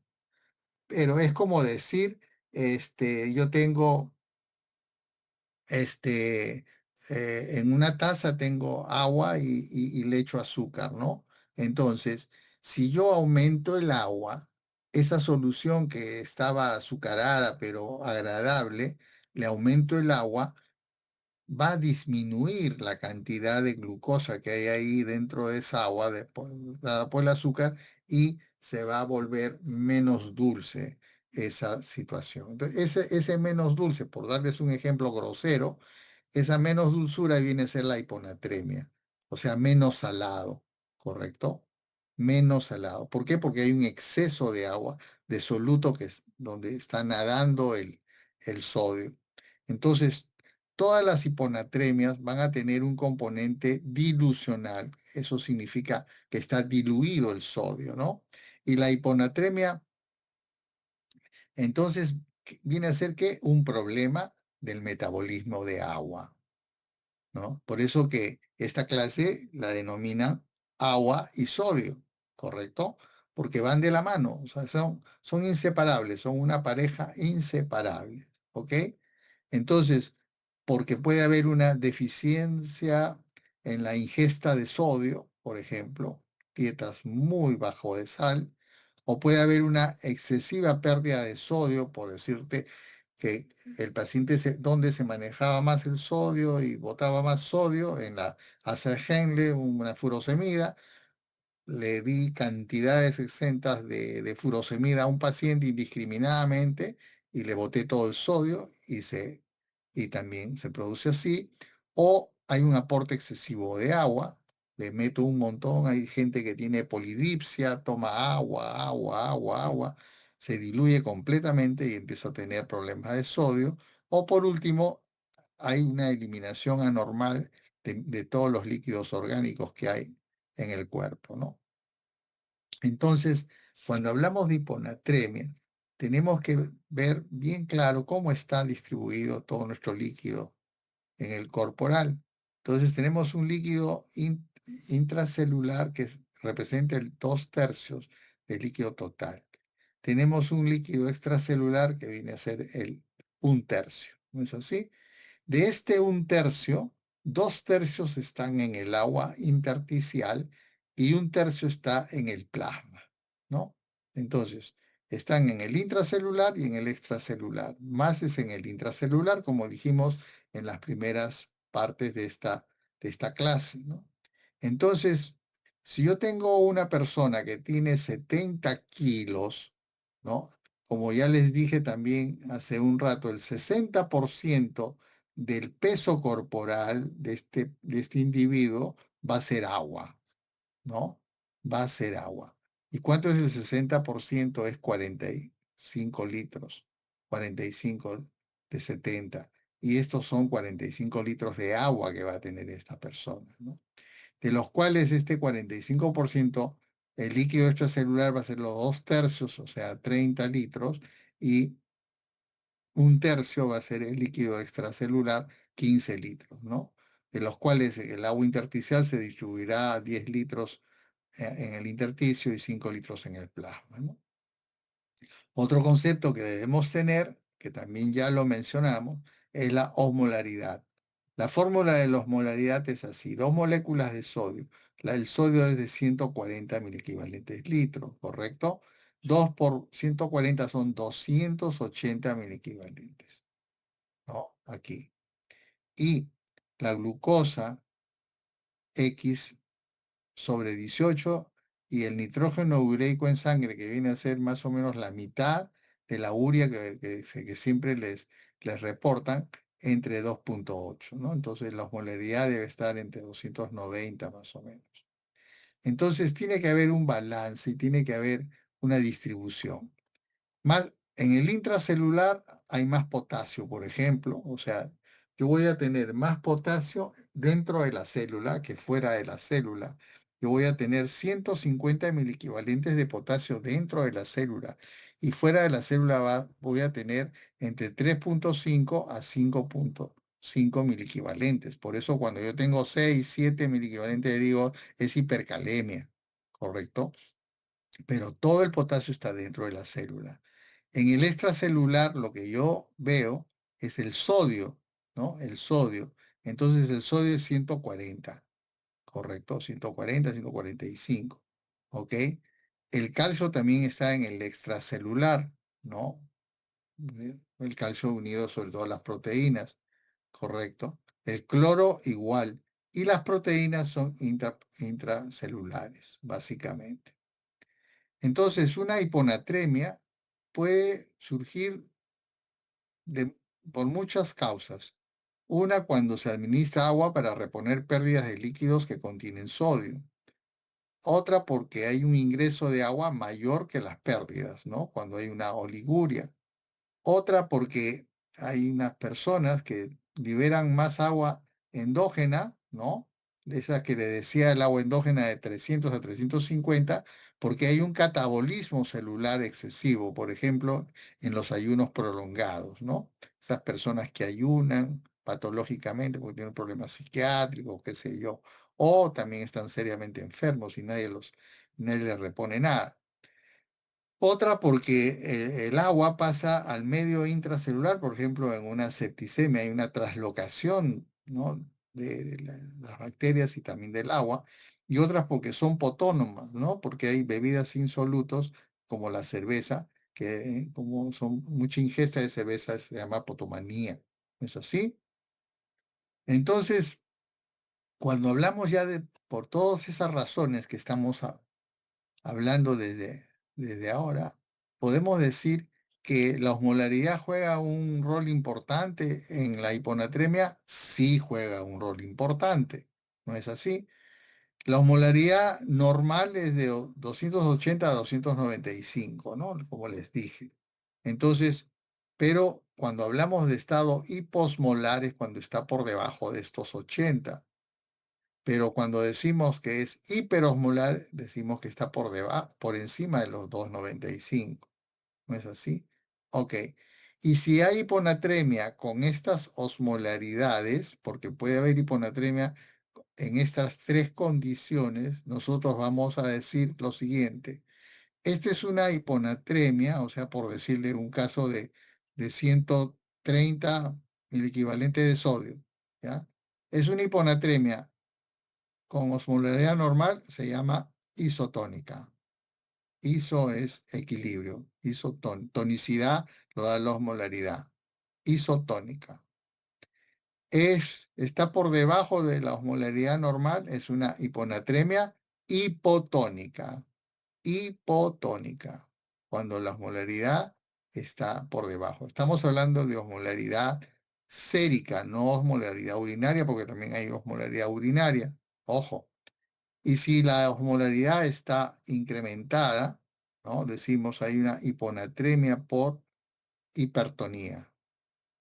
Pero es como decir, yo tengo este, en una taza tengo agua y le echo azúcar, ¿no? Entonces, si yo aumento el agua, esa solución que estaba azucarada pero agradable, le aumento el agua, va a disminuir la cantidad de glucosa que hay ahí dentro de esa agua dada por el azúcar y se va a volver menos dulce esa situación. Entonces, ese menos dulce, por darles un ejemplo grosero, esa menos dulzura viene a ser la hiponatremia, o sea, menos salado, ¿correcto? Menos salado. ¿Por qué? Porque hay un exceso de agua, de soluto que es donde está nadando el sodio. Entonces, todas las hiponatremias van a tener un componente dilucional. Eso significa que está diluido el sodio, ¿no? Y la hiponatremia, entonces, viene a ser que un problema del metabolismo de agua, ¿no? Por eso que esta clase la denomina agua y sodio, ¿correcto? Porque van de la mano, o sea, son inseparables, son una pareja inseparable, ¿ok? Entonces, porque puede haber una deficiencia en la ingesta de sodio, por ejemplo, dietas muy bajo de sal, o puede haber una excesiva pérdida de sodio, por decirte que el paciente donde se manejaba más el sodio y botaba más sodio en la Henle, una furosemida, le di cantidades exentas de furosemida a un paciente indiscriminadamente y le boté todo el sodio y también se produce así. O hay un aporte excesivo de agua, le meto un montón, hay gente que tiene polidipsia, toma agua, agua, agua, agua, se diluye completamente y empieza a tener problemas de sodio. O por último, hay una eliminación anormal de todos los líquidos orgánicos que hay en el cuerpo, ¿no? Entonces, cuando hablamos de hiponatremia, tenemos que ver bien claro cómo está distribuido todo nuestro líquido en el corporal. Entonces, tenemos un líquido intracelular que representa el 2/3 del líquido total. Tenemos un líquido extracelular que viene a ser el 1/3. ¿No es así? De este 1/3, 2/3 están en el agua intersticial y 1/3 está en el plasma, ¿no? Entonces, están en el intracelular y en el extracelular. Más es en el intracelular, como dijimos en las primeras partes de esta clase, ¿no? Entonces, si yo tengo una persona que tiene 70 kilos, ¿no? Como ya les dije también hace un rato, el 60% del peso corporal de este individuo va a ser agua, ¿no? Va a ser agua. ¿Y cuánto es el 60%? Es 45 litros, 45 de 70. Y estos son 45 litros de agua que va a tener esta persona, ¿no? De los cuales este 45%, el líquido extracelular va a ser los 2/3, o sea, 30 litros, y 1/3 va a ser el líquido extracelular, 15 litros, ¿no? De los cuales el agua intersticial se distribuirá 10 litros en el intersticio y 5 litros en el plasma, ¿no? Otro concepto que debemos tener, que también ya lo mencionamos, es la osmolaridad. La fórmula de la osmolaridad es así: dos moléculas de sodio. El sodio es de 140 miliequivalentes litros, ¿correcto? 2 por 140 son 280 miliequivalentes, ¿no? Aquí. Y la glucosa X sobre 18 y el nitrógeno ureico en sangre, que viene a ser más o menos la mitad de la urea que siempre les reportan, entre 2,8, ¿no? Entonces la osmolaridad debe estar entre 290 más o menos. Entonces tiene que haber un balance y tiene que haber una distribución. Más, en el intracelular hay más potasio, por ejemplo, o sea, yo voy a tener más potasio dentro de la célula que fuera de la célula. Yo voy a tener 150 miliequivalentes de potasio dentro de la célula y fuera de la célula voy a tener entre 3,5 a 5,5 miliequivalentes. Por eso cuando yo tengo 6, 7 miliequivalentes, digo, es hipercalemia, ¿correcto? Pero todo el potasio está dentro de la célula. En el extracelular lo que yo veo es el sodio, ¿no? El sodio. Entonces el sodio es 140, correcto, 140, 145, ¿ok? El calcio también está en el extracelular, ¿no? El calcio unido sobre todo a las proteínas, correcto. El cloro igual. Y las proteínas son intracelulares, básicamente. Entonces, una hiponatremia puede surgir por muchas causas. Una, cuando se administra agua para reponer pérdidas de líquidos que contienen sodio. Otra, porque hay un ingreso de agua mayor que las pérdidas, ¿no? Cuando hay una oliguria. Otra, porque hay unas personas que liberan más agua endógena, ¿no? De esas que le decía el agua endógena de 300 a 350, porque hay un catabolismo celular excesivo, por ejemplo, en los ayunos prolongados, ¿no? Esas personas que ayunan patológicamente porque tienen problemas psiquiátricos, qué sé yo, o también están seriamente enfermos y nadie les repone nada. Otra porque el agua pasa al medio intracelular, por ejemplo, en una septicemia hay una traslocación, ¿no? de las bacterias y también del agua. Y otras porque son potónomas, ¿no? Porque hay bebidas insolutos como la cerveza, que como son mucha ingesta de cerveza se llama potomanía. ¿No es así? Entonces, cuando hablamos ya por todas esas razones que estamos hablando desde ahora, podemos decir que la osmolaridad juega un rol importante en la hiponatremia. Sí juega un rol importante, ¿no es así? La osmolaridad normal es de 280 a 295, ¿no? Como les dije. Entonces, pero cuando hablamos de estado hiposmolar es cuando está por debajo de estos 80. Pero cuando decimos que es hiperosmolar, decimos que está por debajo, por encima de los 295. ¿No es así? Ok. Y si hay hiponatremia con estas osmolaridades, porque puede haber hiponatremia en estas tres condiciones, nosotros vamos a decir lo siguiente. Esta es una hiponatremia, o sea, por decirle un caso de 130 el equivalente de sodio, ¿ya? Es una hiponatremia con osmolaridad normal, se llama isotónica. Iso es equilibrio, tonicidad lo da la osmolaridad. Isotónica. Está por debajo de la osmolaridad normal, es una hiponatremia hipotónica. Hipotónica, cuando la osmolaridad está por debajo. Estamos hablando de osmolaridad sérica, no osmolaridad urinaria, porque también hay osmolaridad urinaria. Ojo. Y si la osmolaridad está incrementada, ¿no? Decimos hay una hiponatremia por hipertonía,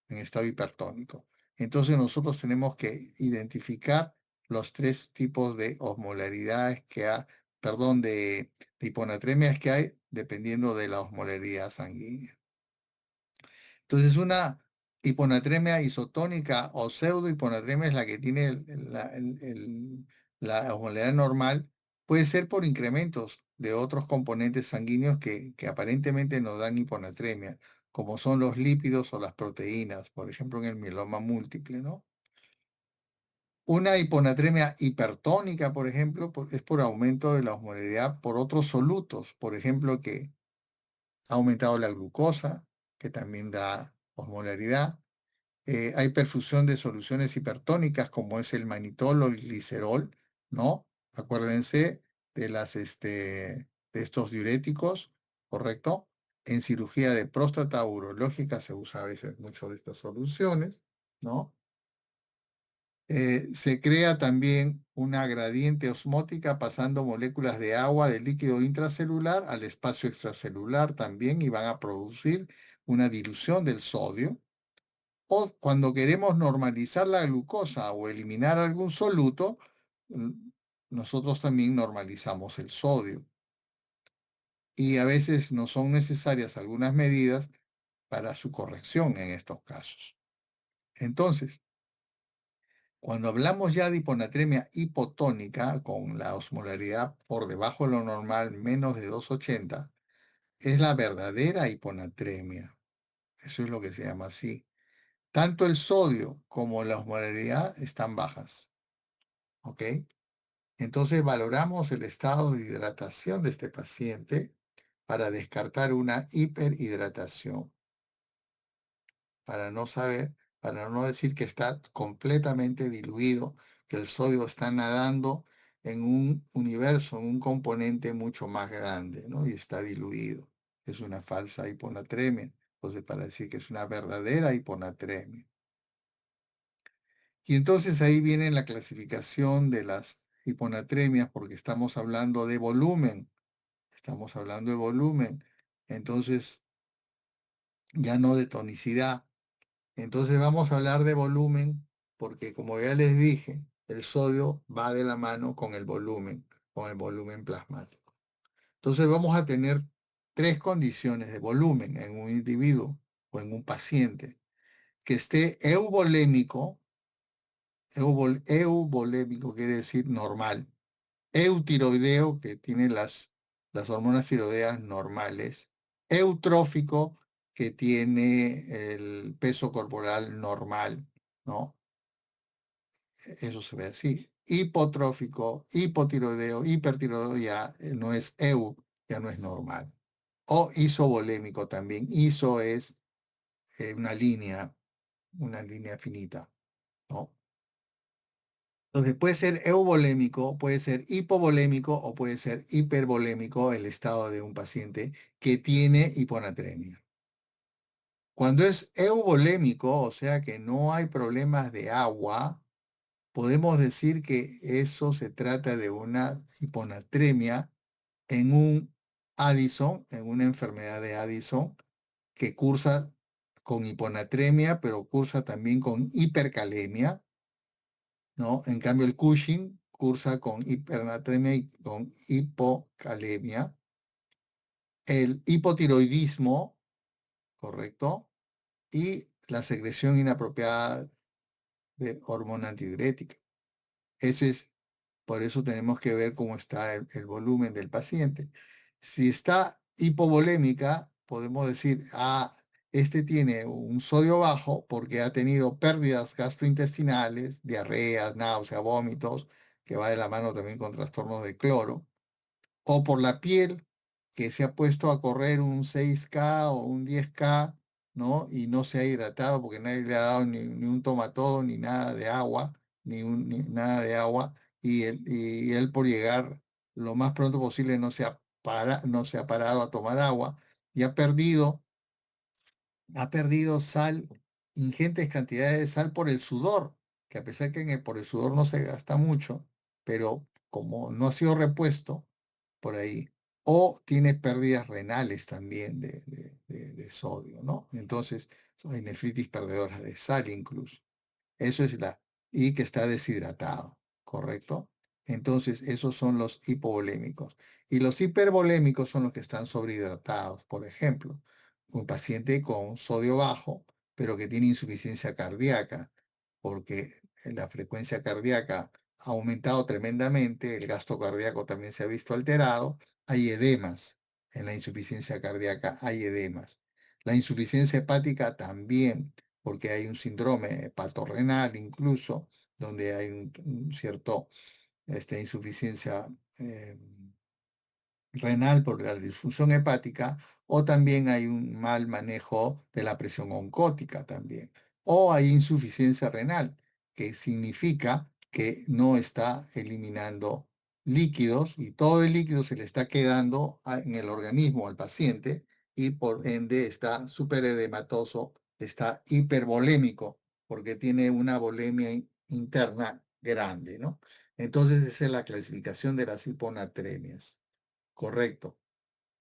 en estado hipertónico. Entonces nosotros tenemos que identificar los tres tipos de osmolaridades perdón, de hiponatremias que hay dependiendo de la osmolaridad sanguínea. Entonces, una hiponatremia isotónica o pseudohiponatremia es la que tiene la osmolaridad normal, puede ser por incrementos de otros componentes sanguíneos que aparentemente nos dan hiponatremia, como son los lípidos o las proteínas, por ejemplo, en el mieloma múltiple, ¿no? Una hiponatremia hipertónica, por ejemplo, es por aumento de la osmolaridad por otros solutos, por ejemplo, que ha aumentado la glucosa, que también da osmolaridad. Hay perfusión de soluciones hipertónicas como es el manitol o el glicerol, ¿no? Acuérdense de estos diuréticos, ¿correcto? En cirugía de próstata urológica se usa a veces mucho de estas soluciones, ¿no? Se crea también una gradiente osmótica pasando moléculas de agua del líquido intracelular al espacio extracelular también y van a producir una dilución del sodio. O cuando queremos normalizar la glucosa o eliminar algún soluto, nosotros también normalizamos el sodio. Y a veces no son necesarias algunas medidas para su corrección en estos casos. Entonces, cuando hablamos ya de hiponatremia hipotónica, con la osmolaridad por debajo de lo normal, menos de 280, es la verdadera hiponatremia. Eso es lo que se llama así. tanto el sodio como la osmolaridad están bajas. ¿Ok? Entonces valoramos el estado de hidratación de este paciente para descartar una hiperhidratación, para no decir que está completamente diluido, que el sodio está nadando en un universo, en un componente mucho más grande, ¿no? Y está diluido. Es una falsa hiponatremia. Entonces, para decir que es una verdadera hiponatremia. Y entonces ahí viene la clasificación de las hiponatremias, porque estamos hablando de volumen. Estamos hablando de volumen. Entonces, ya no de tonicidad. Entonces vamos a hablar de volumen porque, como ya les dije, el sodio va de la mano con el volumen plasmático. Entonces vamos a tener tres condiciones de volumen en un individuo o en un paciente: que esté euvolémico, euvolémico quiere decir normal, eutiroideo, que tiene las hormonas tiroideas normales, eutrófico, que tiene el peso corporal normal, ¿no? Eso se ve así. Hipotrófico, hipotiroideo, hipertiroideo ya no es ya no es normal. O isovolémico también. Iso es una línea finita, ¿no? Entonces puede ser euvolémico, puede ser hipovolémico o puede ser hipervolémico el estado de un paciente que tiene hiponatremia. Cuando es euvolémico, o sea que no hay problemas de agua, podemos decir que eso se trata de una hiponatremia en un Addison, en una enfermedad de Addison que cursa con hiponatremia, pero cursa también con hipercalemia, ¿no? En cambio, el Cushing cursa con hipernatremia y con hipocalemia. El hipotiroidismo, ¿correcto? Y la secreción inapropiada de hormona antidiurética. Eso es, por eso tenemos que ver cómo está el volumen del paciente. Si está hipovolémica, podemos decir, este tiene un sodio bajo porque ha tenido pérdidas gastrointestinales, diarreas, náuseas, vómitos, que va de la mano también con trastornos de cloro, o por la piel, que se ha puesto a correr un 6K o un 10K, ¿no? Y no se ha hidratado porque nadie le ha dado ni un tomatodo, ni nada de agua, ni nada de agua, y él por llegar lo más pronto posible no se ha parado a tomar agua y ha perdido sal, ingentes cantidades de sal por el sudor, que a pesar que por el sudor no se gasta mucho, pero como no ha sido repuesto por ahí, o tiene pérdidas renales también de sodio, ¿no? Entonces, hay nefritis perdedora de sal incluso. Eso es y que está deshidratado, ¿correcto? Entonces, esos son los hipovolémicos. Y los hipervolémicos son los que están sobrehidratados. Por ejemplo, un paciente con sodio bajo, pero que tiene insuficiencia cardíaca, porque la frecuencia cardíaca ha aumentado tremendamente, el gasto cardíaco también se ha visto alterado, hay edemas. En la insuficiencia cardíaca hay edemas. La insuficiencia hepática también, porque hay un síndrome hepatorrenal incluso, donde hay un cierto insuficiencia renal por la disfunción hepática, o también hay un mal manejo de la presión oncótica también, o hay insuficiencia renal, que significa que no está eliminando líquidos y todo el líquido se le está quedando en el organismo al paciente y por ende está superedematoso, está hipervolémico porque tiene una volemia interna grande, ¿no? Entonces esa es la clasificación de las hiponatremias. Correcto.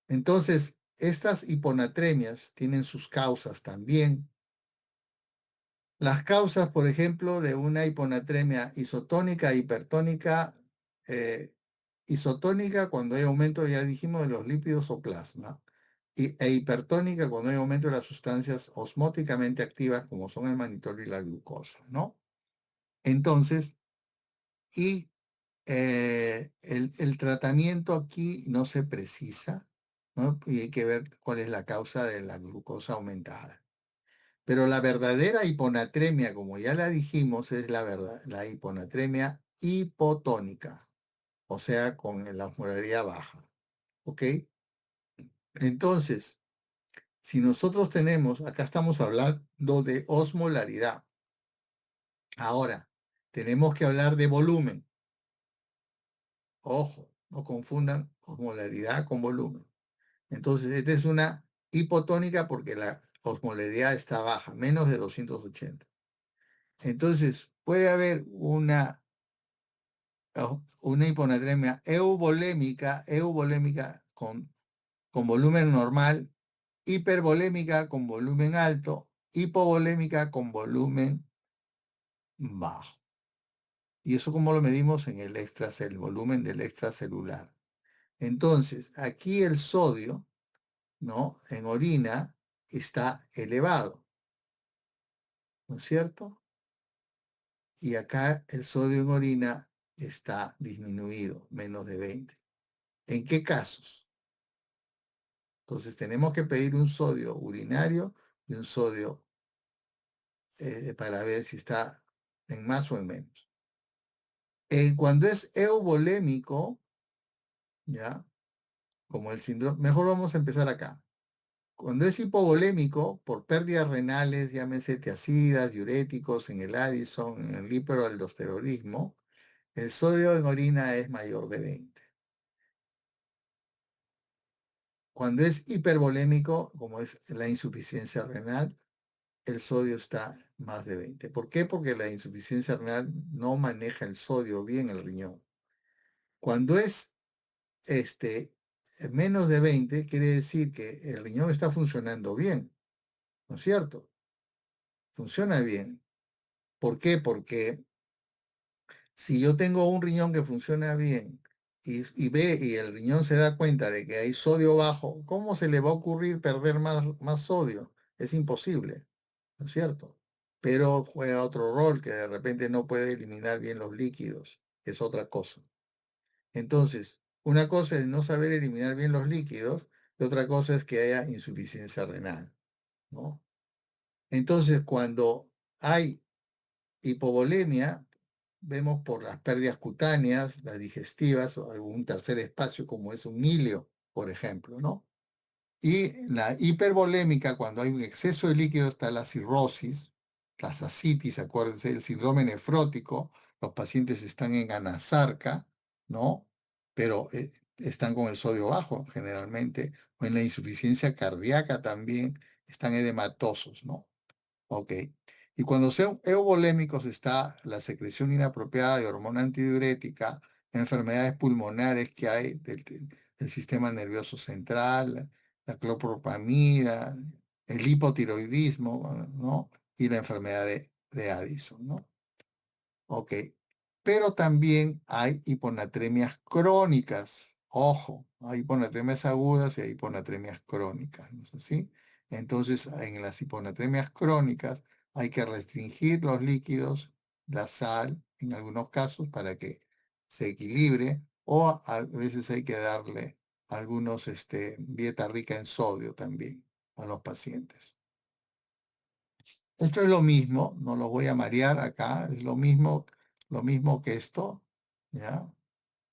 Entonces, estas hiponatremias tienen sus causas también. Las causas, por ejemplo, de una hiponatremia isotónica, hipertónica, isotónica cuando hay aumento, ya dijimos, de los lípidos o plasma, e hipertónica cuando hay aumento de las sustancias osmóticamente activas como son el mannitol y la glucosa, ¿no? Entonces, y el tratamiento aquí no se precisa, ¿no? Y hay que ver cuál es la causa de la glucosa aumentada. Pero la verdadera hiponatremia, como ya la dijimos, es la hiponatremia hipotónica, o sea, con la osmolaridad baja. ¿Ok? Entonces, si nosotros tenemos, acá estamos hablando de osmolaridad. Ahora, tenemos que hablar de volumen. Ojo, no confundan osmolaridad con volumen. Entonces, esta es una hipotónica porque la osmolaridad está baja, menos de 280. Entonces, puede haber una hiponatremia euvolémica con volumen normal, hipervolémica con volumen alto, hipovolémica con volumen bajo. ¿Y eso cómo lo medimos? En el volumen del extracelular. Entonces, aquí el sodio, ¿no? En orina está elevado, ¿no es cierto? Y acá el sodio en orina está disminuido, menos de 20. ¿En qué casos? Entonces tenemos que pedir un sodio urinario y un sodio para ver si está en más o en menos. Cuando es euvolémico, ¿ya? Como el síndrome, mejor vamos a empezar acá. Cuando es hipovolémico, por pérdidas renales, llámese tiacidas, diuréticos, en el Addison, en el hiperaldosteronismo, el sodio en orina es mayor de 20. Cuando es hipervolémico, como es la insuficiencia renal, el sodio está más de 20. ¿Por qué? Porque la insuficiencia renal no maneja el sodio bien el riñón. Cuando es menos de 20, quiere decir que el riñón está funcionando bien, ¿no es cierto? Funciona bien. ¿Por qué? Porque si yo tengo un riñón que funciona bien y el riñón se da cuenta de que hay sodio bajo, ¿cómo se le va a ocurrir perder más sodio? Es imposible, ¿no es cierto? Pero juega otro rol que de repente no puede eliminar bien los líquidos, es otra cosa. Entonces, una cosa es no saber eliminar bien los líquidos y otra cosa es que haya insuficiencia renal, ¿no? Entonces, cuando hay hipovolemia, vemos por las pérdidas cutáneas, las digestivas o algún tercer espacio como es un hilio, por ejemplo, ¿no? Y la hipervolémica, cuando hay un exceso de líquido, está la cirrosis, la ascitis, acuérdense, el síndrome nefrótico, los pacientes están en anasarca, ¿no? Pero están con el sodio bajo generalmente, o en la insuficiencia cardíaca también, están edematosos, ¿no? Ok. Y cuando son euvolémicos está la secreción inapropiada de hormona antidiurética, enfermedades pulmonares que hay del sistema nervioso central, la clopropamida, el hipotiroidismo, ¿no? Y la enfermedad de Addison, ¿no? Ok. Pero también hay hiponatremias crónicas. Ojo, hay hiponatremias agudas y hay hiponatremias crónicas, ¿no es así? Entonces, en las hiponatremias crónicas hay que restringir los líquidos, la sal, en algunos casos, para que se equilibre, o a veces hay que darle algunos, dieta rica en sodio también a los pacientes. Esto es lo mismo, no lo voy a marear acá, es lo mismo que esto, ¿ya?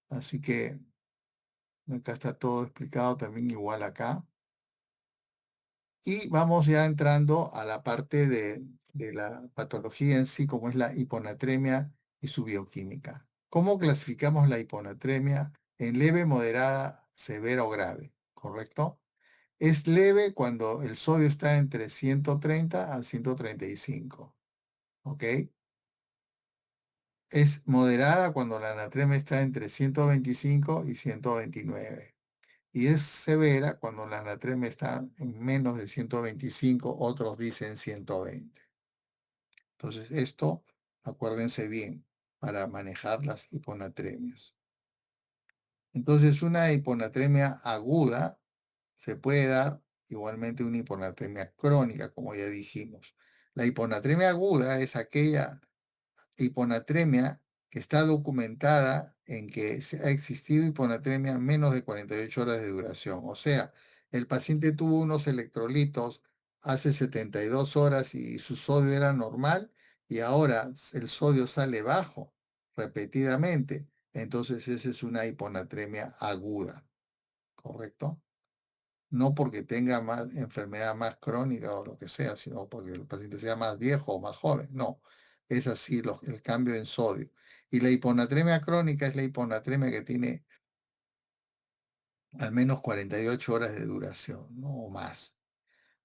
Así que acá está todo explicado también igual acá. Y vamos ya entrando a la parte de la patología en sí, como es la hiponatremia y su bioquímica. ¿Cómo clasificamos la hiponatremia en leve, moderada, severa o grave? ¿Correcto? Es leve cuando el sodio está entre 130 a 135. ¿Ok? Es moderada cuando la anatremia está entre 125 y 129. Y es severa cuando la anatremia está en menos de 125, otros dicen 120. Entonces, esto, acuérdense bien, para manejar las hiponatremias. Entonces, una hiponatremia aguda se puede dar igualmente una hiponatremia crónica, como ya dijimos. La hiponatremia aguda es aquella hiponatremia que está documentada en que ha existido hiponatremia menos de 48 horas de duración. O sea, el paciente tuvo unos electrolitos hace 72 horas y su sodio era normal y ahora el sodio sale bajo repetidamente, entonces esa es una hiponatremia aguda, ¿correcto? No porque tenga más enfermedad más crónica o lo que sea, sino porque el paciente sea más viejo o más joven. No, es así el cambio en sodio. Y la hiponatremia crónica es la hiponatremia que tiene al menos 48 horas de duración, no o más.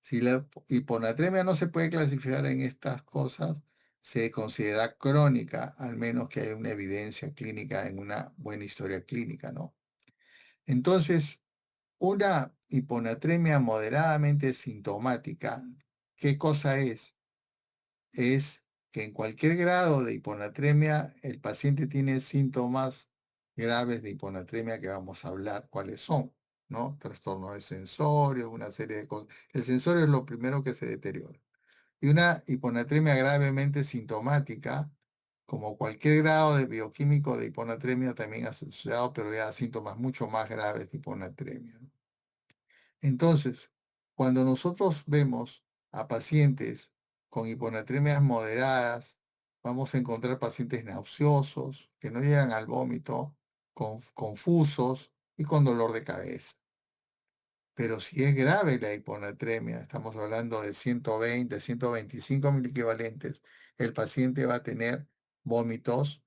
Si la hiponatremia no se puede clasificar en estas cosas, se considera crónica, al menos que haya una evidencia clínica en una buena historia clínica, ¿no? Entonces, una hiponatremia moderadamente sintomática, ¿qué cosa es? Es que en cualquier grado de hiponatremia el paciente tiene síntomas graves de hiponatremia que vamos a hablar cuáles son, ¿no? Trastorno del sensorio, una serie de cosas. El sensorio es lo primero que se deteriora. Y una hiponatremia gravemente sintomática, como cualquier grado de bioquímico de hiponatremia también asociado, pero ya a síntomas mucho más graves de hiponatremia, ¿no? Entonces, cuando nosotros vemos a pacientes con hiponatremias moderadas, vamos a encontrar pacientes nauseosos, que no llegan al vómito, confusos y con dolor de cabeza. Pero si es grave la hiponatremia, estamos hablando de 120, 125 miliequivalentes, el paciente va a tener vómitos,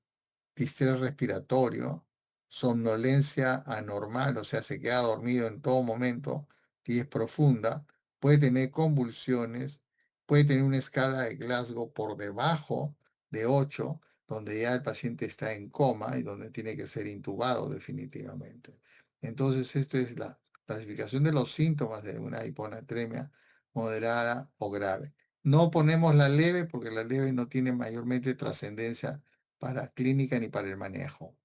distrés respiratorio, somnolencia anormal, o sea, se queda dormido en todo momento y es profunda, puede tener convulsiones, puede tener una escala de Glasgow por debajo de 8, donde ya el paciente está en coma y donde tiene que ser intubado definitivamente. Entonces, esta es la clasificación de los síntomas de una hiponatremia moderada o grave. No ponemos la leve porque la leve no tiene mayormente trascendencia para clínica ni para el manejo.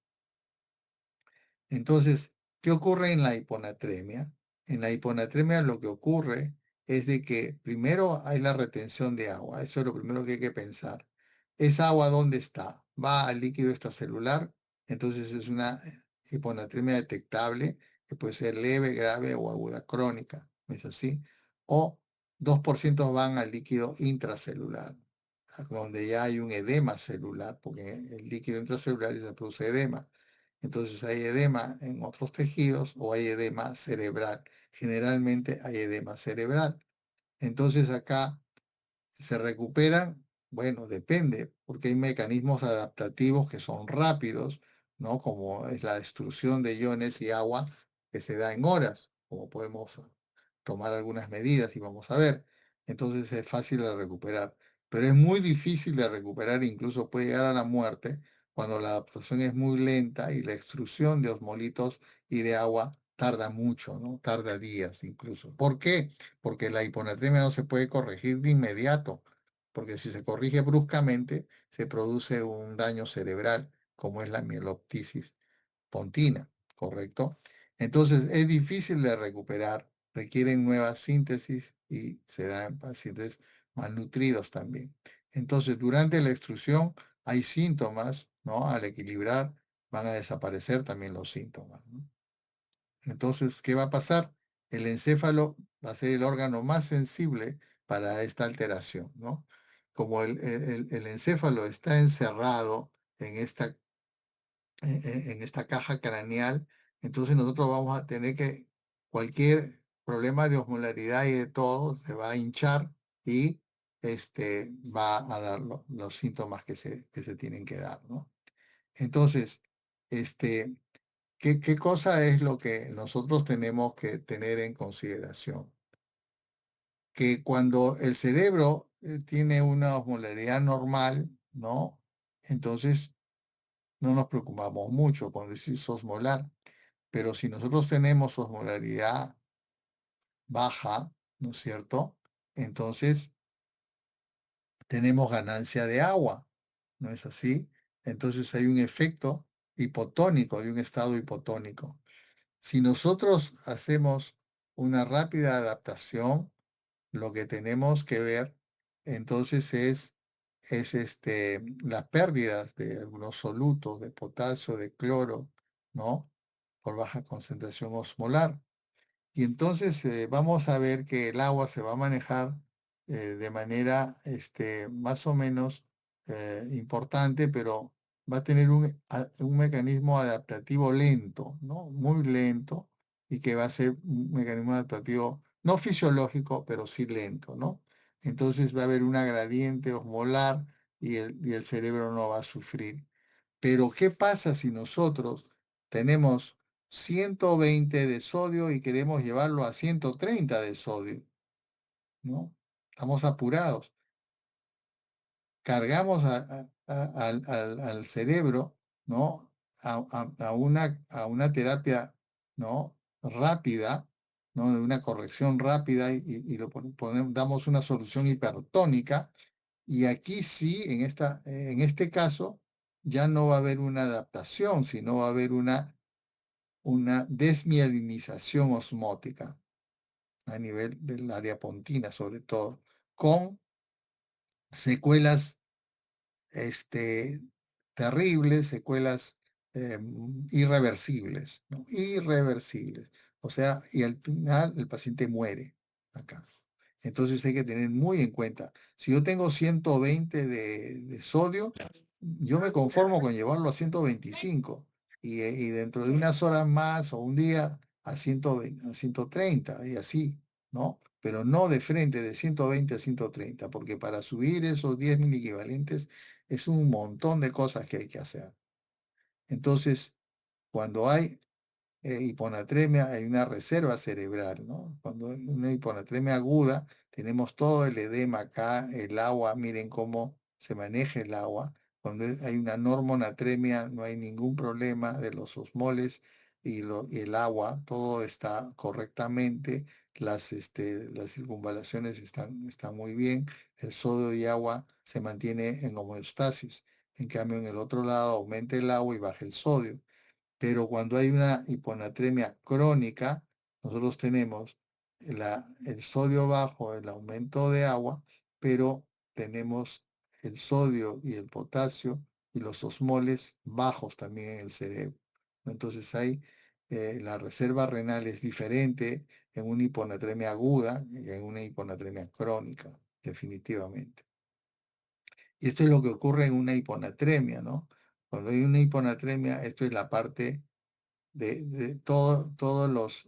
Entonces, ¿qué ocurre en la hiponatremia? En la hiponatremia lo que ocurre es de que primero hay la retención de agua, eso es lo primero que hay que pensar. ¿Esa agua dónde está? Va al líquido extracelular, entonces es una hiponatremia detectable, que puede ser leve, grave o aguda crónica, ¿no es así? O 2% van al líquido intracelular, donde ya hay un edema celular, porque el líquido intracelular se produce edema. Entonces hay edema en otros tejidos o hay edema cerebral. Generalmente hay edema cerebral. Entonces acá se recuperan, bueno, depende, porque hay mecanismos adaptativos que son rápidos, ¿no? Como es la destrucción de iones y agua que se da en horas, como podemos tomar algunas medidas y vamos a ver. Entonces es fácil de recuperar, pero es muy difícil de recuperar, incluso puede llegar a la muerte cuando la adaptación es muy lenta y la extrusión de osmolitos y de agua tarda mucho, ¿no? Tarda días incluso. ¿Por qué? Porque la hiponatremia no se puede corregir de inmediato, porque si se corrige bruscamente, se produce un daño cerebral, como es la mieloptisis pontina, ¿correcto? Entonces, es difícil de recuperar, requieren nuevas síntesis y se da en pacientes malnutridos también. Entonces, durante la extrusión hay síntomas, ¿no? Al equilibrar van a desaparecer también los síntomas, ¿no? Entonces, ¿qué va a pasar? El encéfalo va a ser el órgano más sensible para esta alteración, ¿no? Como el encéfalo está encerrado en esta caja craneal, entonces nosotros vamos a tener que, cualquier problema de osmolaridad y de todo, se va a hinchar y va a dar los síntomas que se tienen que dar, ¿no? Entonces, este, ¿qué cosa es lo que nosotros tenemos que tener en consideración? Que cuando el cerebro tiene una osmolaridad normal, ¿no? Entonces no nos preocupamos mucho con decir osmolar, pero si nosotros tenemos osmolaridad baja, ¿no es cierto? Entonces tenemos ganancia de agua, ¿no es así? Entonces hay un efecto hipotónico, de un estado hipotónico. Si nosotros hacemos una rápida adaptación, lo que tenemos que ver entonces es las pérdidas de algunos solutos de potasio, de cloro, ¿no? Por baja concentración osmolar. Y entonces vamos a ver que el agua se va a manejar de manera más o menos importante, pero va a tener un mecanismo adaptativo lento, ¿no? Muy lento, y que va a ser un mecanismo adaptativo no fisiológico, pero sí lento, ¿no? Entonces va a haber una gradiente osmolar y el cerebro no va a sufrir. Pero ¿qué pasa si nosotros tenemos 120 de sodio y queremos llevarlo a 130 de sodio? ¿No? Estamos apurados. Cargamos al cerebro, ¿no? A una terapia, ¿no? Rápida, ¿no? De una corrección rápida y damos una solución hipertónica. Y aquí sí, en este caso, ya no va a haber una adaptación, sino va a haber una desmielinización osmótica a nivel del área pontina, sobre todo, con secuelas terribles, secuelas irreversibles, ¿no? Irreversibles. O sea, y al final el paciente muere acá. Entonces hay que tener muy en cuenta, si yo tengo 120 de sodio, yo me conformo con llevarlo a 125 y dentro de unas horas más o un día a 120, a 130 y así, ¿no? Pero no de frente de 120 a 130, porque para subir esos 10 mil equivalentes es un montón de cosas que hay que hacer. Entonces, cuando hay hiponatremia, hay una reserva cerebral, ¿no? Cuando hay una hiponatremia aguda, tenemos todo el edema acá, el agua, miren cómo se maneja el agua. Cuando hay una normonatremia, no hay ningún problema de los osmoles y el agua, todo está correctamente, las circunvalaciones están muy bien, el sodio y agua se mantiene en homeostasis. En cambio, en el otro lado aumenta el agua y baja el sodio. Pero cuando hay una hiponatremia crónica, nosotros tenemos el sodio bajo, el aumento de agua, pero tenemos el sodio y el potasio y los osmoles bajos también en el cerebro. Entonces la reserva renal es diferente en una hiponatremia aguda que en una hiponatremia crónica, definitivamente. Y esto es lo que ocurre en una hiponatremia, ¿no? Cuando hay una hiponatremia, esto es la parte de todos los,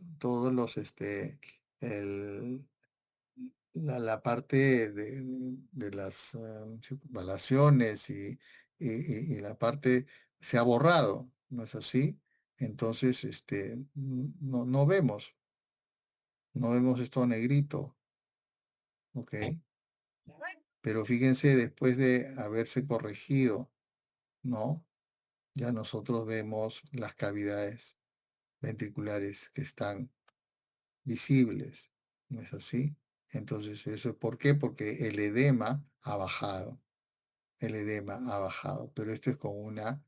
la parte de las circunvalaciones y la parte se ha borrado, ¿no es así? Entonces, no vemos esto negrito, ¿ok? Pero fíjense, después de haberse corregido, ¿no? Ya nosotros vemos las cavidades ventriculares que están visibles, ¿no es así? Entonces, ¿eso es por qué? Porque el edema ha bajado, pero esto es con una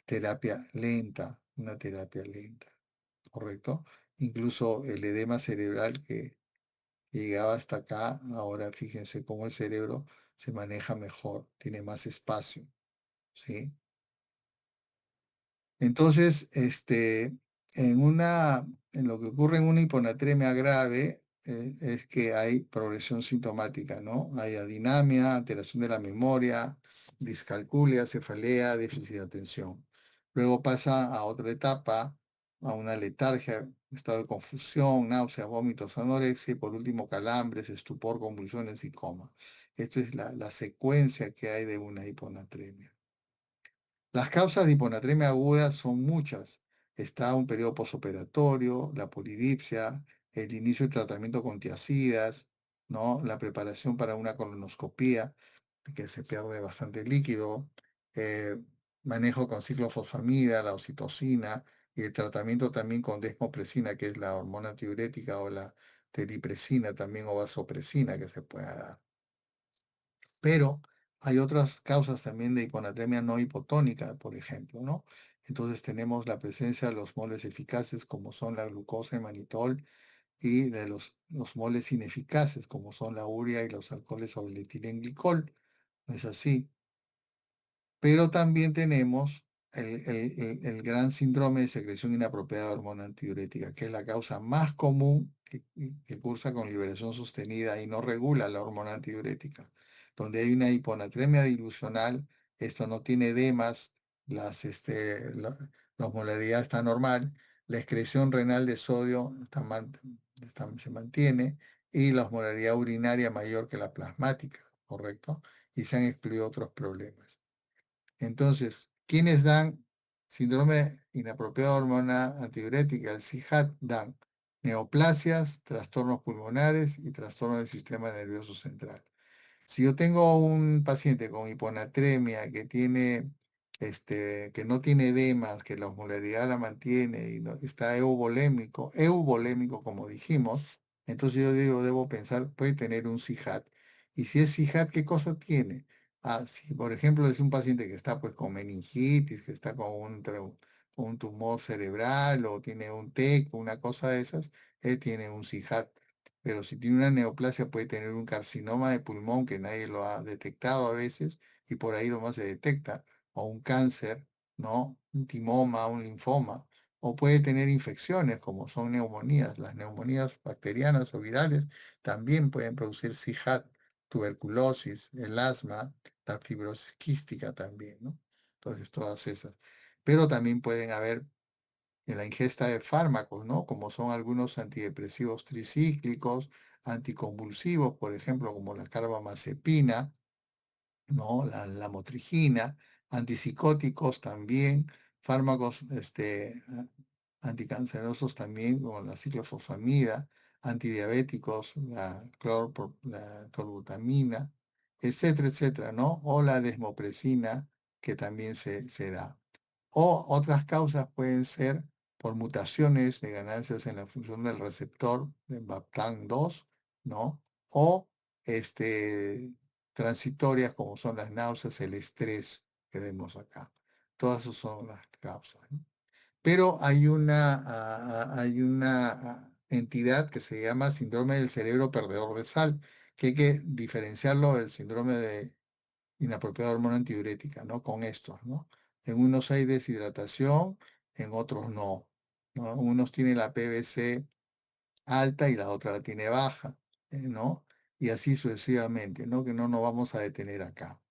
terapia lenta, ¿correcto? Incluso el edema cerebral que llegaba hasta acá, ahora fíjense cómo el cerebro se maneja mejor, tiene más espacio, ¿sí? Entonces, en lo que ocurre en una hiponatremia grave, es que hay progresión sintomática, ¿no? Hay adinamia, alteración de la memoria, discalculia, cefalea, déficit de atención. Luego pasa a otra etapa, a una letargia, estado de confusión, náuseas, vómitos, anorexia y por último calambres, estupor, convulsiones y coma. Esto es la secuencia que hay de una hiponatremia. Las causas de hiponatremia aguda son muchas. Está un periodo posoperatorio, la polidipsia, el inicio del tratamiento con tiazidas, ¿no? La preparación para una colonoscopía, que se pierde bastante líquido, eh, manejo con ciclofosfamida, la oxitocina, y el tratamiento también con desmopresina, que es la hormona tiurética, o la teripresina también, o vasopresina que se pueda dar. Pero hay otras causas también de hiponatremia no hipotónica, por ejemplo, ¿no? Entonces tenemos la presencia de los moles eficaces, como son la glucosa y manitol, y de los moles ineficaces, como son la urea y los alcoholes sobre el etilenglicol. ¿No es así? Pero también tenemos el gran síndrome de secreción inapropiada de hormona antidiurética, que es la causa más común que cursa con liberación sostenida y no regula la hormona antidiurética. Donde hay una hiponatremia dilucional, esto no tiene edemas, la osmolaridad está normal, la excreción renal de sodio se mantiene y la osmolaridad urinaria mayor que la plasmática, ¿correcto? Y se han excluido otros problemas. Entonces, ¿quiénes dan síndrome inapropiado de hormona antidiurética? El CIHAT dan neoplasias, trastornos pulmonares y trastornos del sistema nervioso central. Si yo tengo un paciente con hiponatremia que no tiene edemas, que la osmolaridad la mantiene y está euvolémico como dijimos, entonces yo digo, debo pensar, puede tener un CIHAT. Y si es CIHAT, ¿qué cosa tiene? Si por ejemplo es un paciente que está pues con meningitis, que está con un tumor cerebral o tiene un TEC, una cosa de esas, él tiene un CIHAT. Pero si tiene una neoplasia puede tener un carcinoma de pulmón que nadie lo ha detectado a veces y por ahí nomás se detecta, o un cáncer, ¿no? Un timoma, un linfoma, o puede tener infecciones como son neumonías. Las neumonías bacterianas o virales también pueden producir CIHAT, tuberculosis, el asma, la fibrosis quística también, ¿no? Entonces todas esas. Pero también pueden haber en la ingesta de fármacos, ¿no? Como son algunos antidepresivos tricíclicos, anticonvulsivos, por ejemplo, como la carbamazepina, ¿no? La motrigina, antipsicóticos también, fármacos anticancerosos también, como la ciclofosfamida, antidiabéticos, la tolbutamina, etcétera, etcétera, ¿no? O la desmopresina, que también se da. O otras causas pueden ser por mutaciones de ganancias en la función del receptor de BAPTAN2, ¿no? O transitorias como son las náuseas, el estrés que vemos acá. Todas esas son las causas, ¿no? Pero hay una entidad que se llama síndrome del cerebro perdedor de sal, que hay que diferenciarlo del síndrome de inapropiada hormona antidiurética, ¿no? Con estos, ¿no? En unos hay deshidratación, en otros no, ¿no? Unos tienen la PVC alta y la otra la tiene baja, ¿no? Y así sucesivamente, ¿no? Que no nos vamos a detener acá.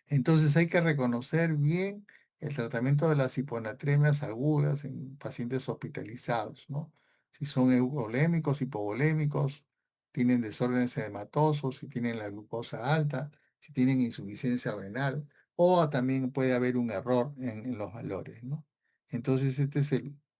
Entonces hay que reconocer bien el tratamiento de las hiponatremias agudas en pacientes hospitalizados, ¿no? Si son euvolémicos, hipovolémicos, tienen desórdenes edematosos, si tienen la glucosa alta, si tienen insuficiencia renal, o también puede haber un error en los valores, ¿no? Entonces,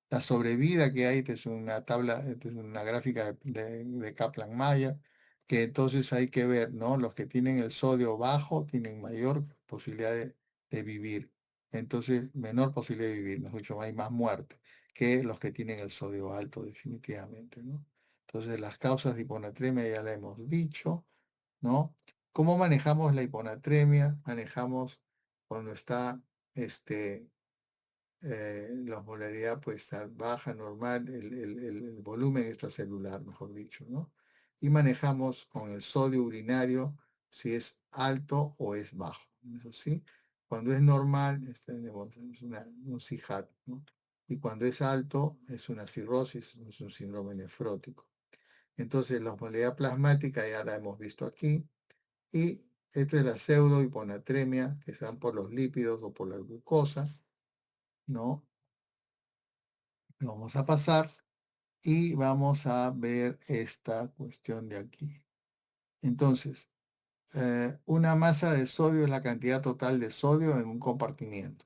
la sobrevida que hay, esta es una tabla, esta es una gráfica de Kaplan-Meier, que entonces hay que ver, ¿no? Los que tienen el sodio bajo tienen mayor posibilidad de vivir. Entonces, menor posibilidad de vivir, mejor dicho, hay más muerte que los que tienen el sodio alto, definitivamente, ¿no? Entonces, las causas de hiponatremia ya la hemos dicho, ¿no? ¿Cómo manejamos la hiponatremia? Manejamos cuando está la osmolaridad puede estar baja, normal, el volumen extracelular, mejor dicho, ¿no? Y manejamos con el sodio urinario si es alto o es bajo, ¿eso sí? Cuando es normal, tenemos un CIHAT, ¿no? Y cuando es alto, es una cirrosis, es un síndrome nefrótico. Entonces, la osmolaridad plasmática ya la hemos visto aquí. Y esta es la pseudohiponatremia, que se dan por los lípidos o por la glucosa, ¿no? Vamos a pasar y vamos a ver esta cuestión de aquí. Entonces, una masa de sodio es la cantidad total de sodio en un compartimiento.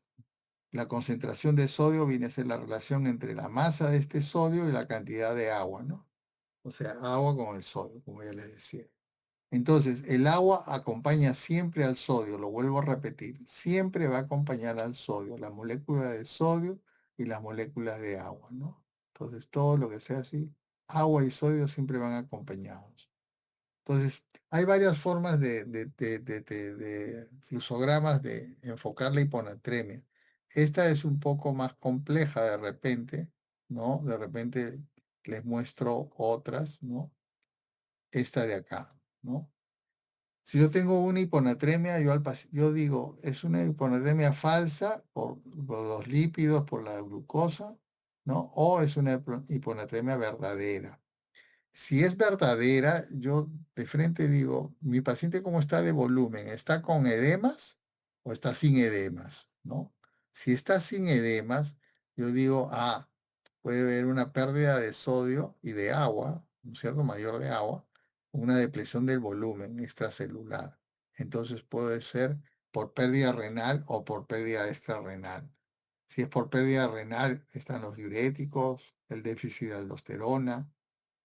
La concentración de sodio viene a ser la relación entre la masa de este sodio y la cantidad de agua, ¿no? O sea, agua con el sodio, como ya les decía. Entonces, el agua acompaña siempre al sodio, lo vuelvo a repetir, siempre va a acompañar al sodio, la molécula de sodio y las moléculas de agua, ¿no? Entonces, todo lo que sea así, agua y sodio siempre van acompañados. Entonces, hay varias formas de fluxogramas de enfocar la hiponatremia. Esta es un poco más compleja de repente, ¿no? De repente les muestro otras, ¿no? Esta de acá, ¿no? Si yo tengo una hiponatremia, yo digo, es una hiponatremia falsa por los lípidos, por la glucosa, ¿no? O es una hiponatremia verdadera. Si es verdadera, yo de frente digo, mi paciente cómo está de volumen, ¿está con edemas o está sin edemas? ¿No? Si está sin edemas, yo digo, puede haber una pérdida de sodio y de agua, un cierto mayor de agua, una depresión del volumen extracelular. Entonces puede ser por pérdida renal o por pérdida extrarrenal. Si es por pérdida renal, están los diuréticos, el déficit de aldosterona,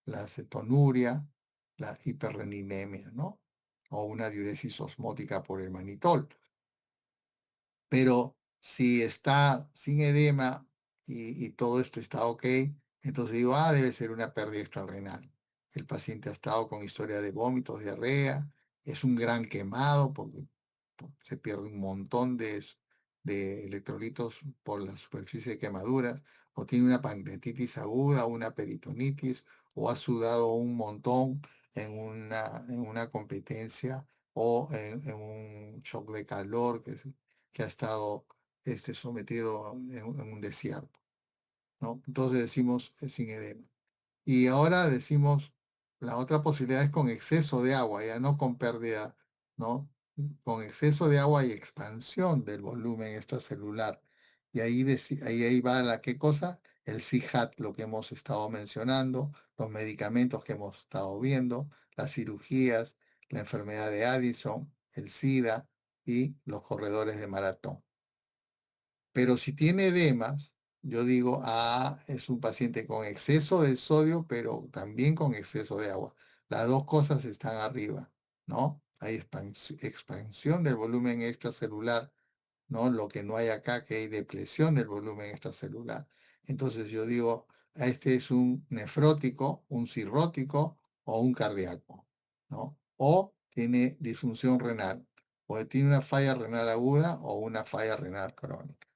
la cetonuria, la hiperreninemia, ¿no? O una diuresis osmótica por el manitol. Pero si está sin edema y todo esto está ok, entonces digo, debe ser una pérdida extrarrenal. El paciente ha estado con historia de vómitos, diarrea, es un gran quemado porque se pierde un montón de electrolitos por la superficie de quemaduras, o tiene una pancreatitis aguda, una peritonitis, o ha sudado un montón en una competencia o en un shock de calor que ha estado sometido en un desierto, ¿no? Entonces decimos sin edema. Y ahora decimos, la otra posibilidad es con exceso de agua, ya no con pérdida, ¿no? Con exceso de agua y expansión del volumen extracelular. Y ahí va ¿qué cosa? El CIHAT, lo que hemos estado mencionando, los medicamentos que hemos estado viendo, las cirugías, la enfermedad de Addison, el SIDA y los corredores de maratón. Pero si tiene edemas, yo digo, es un paciente con exceso de sodio, pero también con exceso de agua. Las dos cosas están arriba, ¿no? Hay expansión del volumen extracelular, ¿no? Lo que no hay acá, que hay depresión del volumen extracelular. Entonces yo digo, este es un nefrótico, un cirrótico o un cardíaco, ¿no? O tiene disfunción renal, o tiene una falla renal aguda o una falla renal crónica.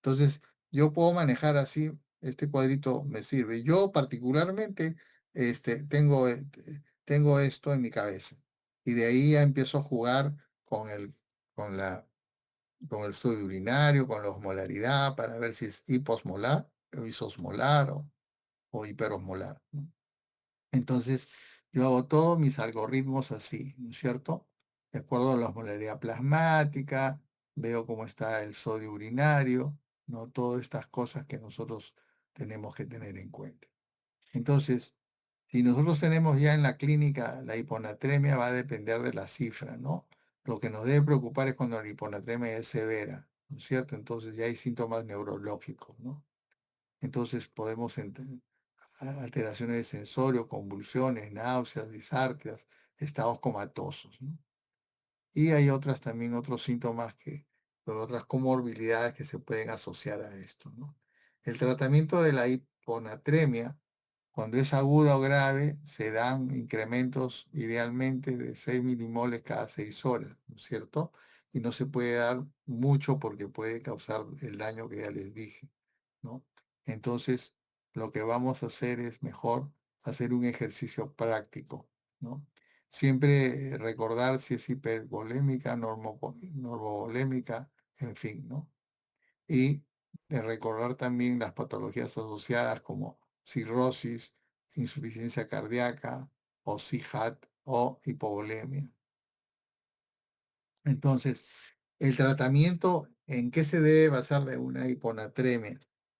Entonces, yo puedo manejar así, este cuadrito me sirve. Yo particularmente tengo esto en mi cabeza y de ahí ya empiezo a jugar con la, con el sodio urinario, con la osmolaridad, para ver si es hiposmolar, o isosmolar o hiperosmolar, ¿no? Entonces, yo hago todos mis algoritmos así, ¿no es cierto? De acuerdo a la osmolaridad plasmática, veo cómo está el sodio urinario, ¿no? Todas estas cosas que nosotros tenemos que tener en cuenta. Entonces, si nosotros tenemos ya en la clínica la hiponatremia, va a depender de la cifra, ¿no? Lo que nos debe preocupar es cuando la hiponatremia es severa, ¿no es cierto? Entonces ya hay síntomas neurológicos, ¿no? Entonces podemos alteraciones de sensorio, convulsiones, náuseas, disartrias, estados comatosos, ¿no? Y hay otros síntomas otras comorbilidades que se pueden asociar a esto, ¿no? El tratamiento de la hiponatremia, cuando es aguda o grave, se dan incrementos idealmente de 6 milimoles cada 6 horas, ¿no es cierto? Y no se puede dar mucho porque puede causar el daño que ya les dije, ¿no? Entonces, lo que vamos a hacer es mejor hacer un ejercicio práctico, ¿no? Siempre recordar si es hipervolémica, normovolémica, en fin, ¿no? Y de recordar también las patologías asociadas como cirrosis, insuficiencia cardíaca o CIHAT o hipovolemia. Entonces, el tratamiento, ¿en qué se debe basar de una hiponatremia?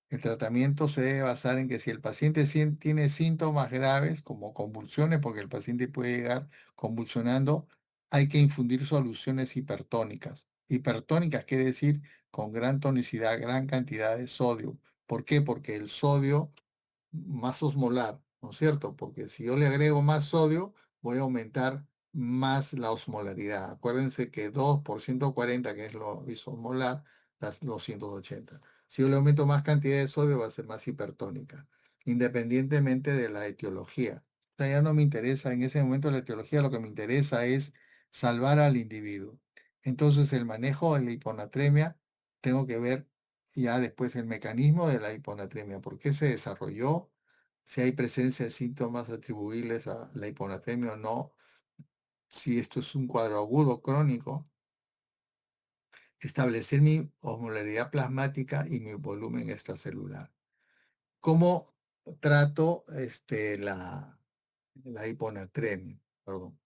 El tratamiento se debe basar en que si el paciente tiene síntomas graves como convulsiones, porque el paciente puede llegar convulsionando, hay que infundir soluciones hipertónicas. Hipertónicas quiere decir con gran tonicidad, gran cantidad de sodio. ¿Por qué? Porque el sodio más osmolar, ¿no es cierto? Porque si yo le agrego más sodio, voy a aumentar más la osmolaridad. Acuérdense que 2 por 140, que es lo isosmolar, da 280. Si yo le aumento más cantidad de sodio, va a ser más hipertónica, independientemente de la etiología. O sea, ya no me interesa en ese momento la etiología, lo que me interesa es salvar al individuo. Entonces, el manejo de la hiponatremia, tengo que ver ya después el mecanismo de la hiponatremia, por qué se desarrolló, si hay presencia de síntomas atribuibles a la hiponatremia o no, si esto es un cuadro agudo crónico, establecer mi osmolaridad plasmática y mi volumen extracelular. ¿Cómo trato la hiponatremia, perdón.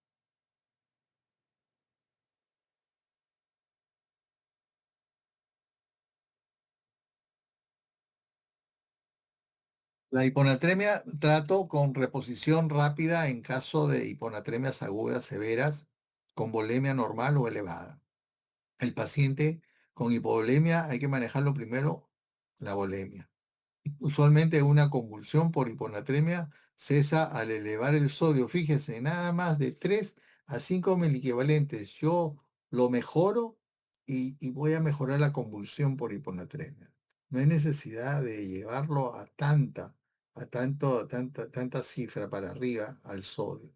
La hiponatremia trato con reposición rápida en caso de hiponatremias agudas severas con volemia normal o elevada. El paciente con hipovolemia hay que manejarlo primero la volemia. Usualmente una convulsión por hiponatremia cesa al elevar el sodio. Fíjese, nada más de 3 a 5 miliequivalentes. Yo lo mejoro y voy a mejorar la convulsión por hiponatremia. No hay necesidad de llevarlo a tanta cifra para arriba al sodio.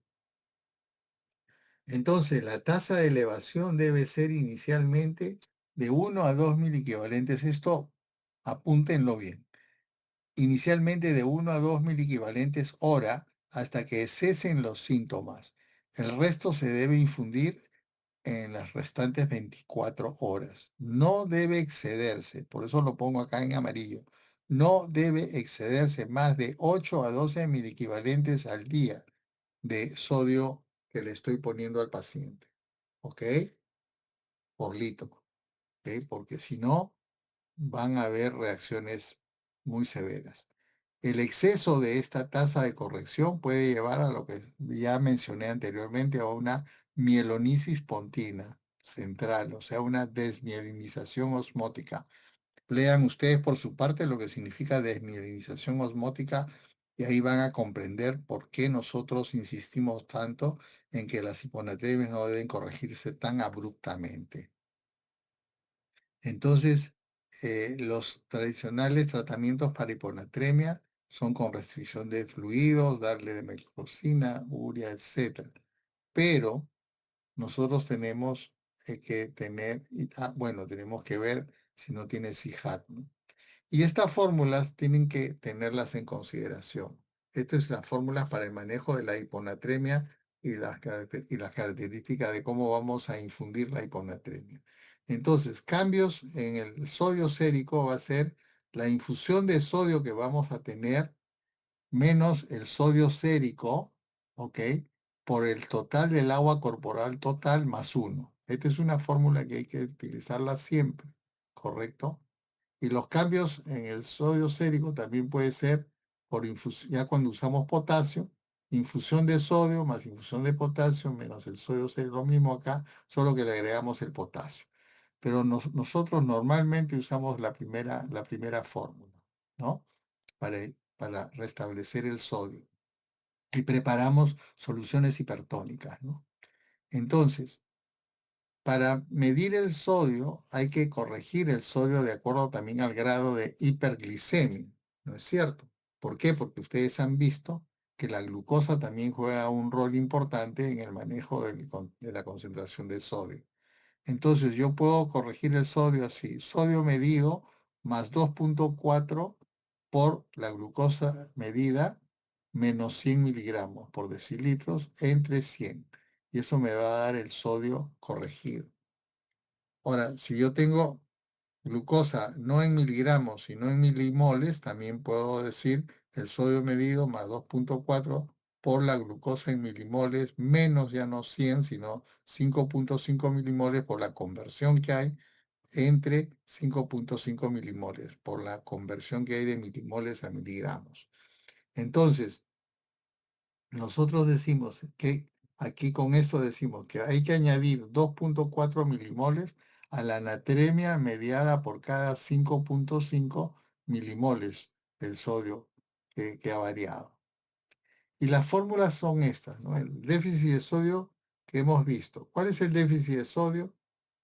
Entonces, la tasa de elevación debe ser inicialmente de 1 a 2 miliequivalentes. Esto apúntenlo bien. Inicialmente de 1 a 2 miliequivalentes hora hasta que cesen los síntomas. El resto se debe infundir en las restantes 24 horas. No debe excederse, por eso lo pongo acá en amarillo. No debe excederse más de 8 a 12 miliequivalentes al día de sodio que le estoy poniendo al paciente. ¿Ok? Por litro. ¿Ok? Porque si no, van a haber reacciones muy severas. El exceso de esta tasa de corrección puede llevar a lo que ya mencioné anteriormente, a una mielonisis pontina central, o sea, una desmielinización osmótica. Lean ustedes por su parte lo que significa desmielinización osmótica y ahí van a comprender por qué nosotros insistimos tanto en que las hiponatremias no deben corregirse tan abruptamente. Entonces, los tradicionales tratamientos para hiponatremia son con restricción de fluidos, darle de metocina, urea, etc. Pero nosotros tenemos que tener, bueno, tenemos que ver si no tiene CIJAT, ¿no? Y estas fórmulas tienen que tenerlas en consideración. Estas son las fórmulas para el manejo de la hiponatremia y las características de cómo vamos a infundir la hiponatremia. Entonces, cambios en el sodio sérico va a ser la infusión de sodio que vamos a tener menos el sodio sérico, ¿ok? Por el total del agua corporal total más 1. Esta es una fórmula que hay que utilizarla siempre, ¿correcto? Y los cambios en el sodio sérico también puede ser por infusión, ya cuando usamos potasio, infusión de sodio más infusión de potasio menos el sodio sérico, lo mismo acá, solo que le agregamos el potasio. Pero nosotros normalmente usamos la primera fórmula, ¿no? Para, para restablecer el sodio. Y preparamos soluciones hipertónicas, ¿no? Entonces, para medir el sodio hay que corregir el sodio de acuerdo también al grado de hiperglicemia, ¿no es cierto? ¿Por qué? Porque ustedes han visto que la glucosa también juega un rol importante en el manejo de la concentración de sodio. Entonces yo puedo corregir el sodio así, sodio medido más 2,4 por la glucosa medida menos 100 miligramos por decilitros entre 100. Y eso me va a dar el sodio corregido. Ahora, si yo tengo glucosa no en miligramos, sino en milimoles, también puedo decir el sodio medido más 2,4 por la glucosa en milimoles, menos ya no 100, sino 5,5 milimoles por la conversión que hay entre 5,5 milimoles, por la conversión que hay de milimoles a miligramos. Entonces, nosotros decimos que aquí con eso decimos que hay que añadir 2,4 milimoles a la natremia mediada por cada 5,5 milimoles del sodio que ha variado. Y las fórmulas son estas, ¿no? El déficit de sodio que hemos visto. ¿Cuál es el déficit de sodio?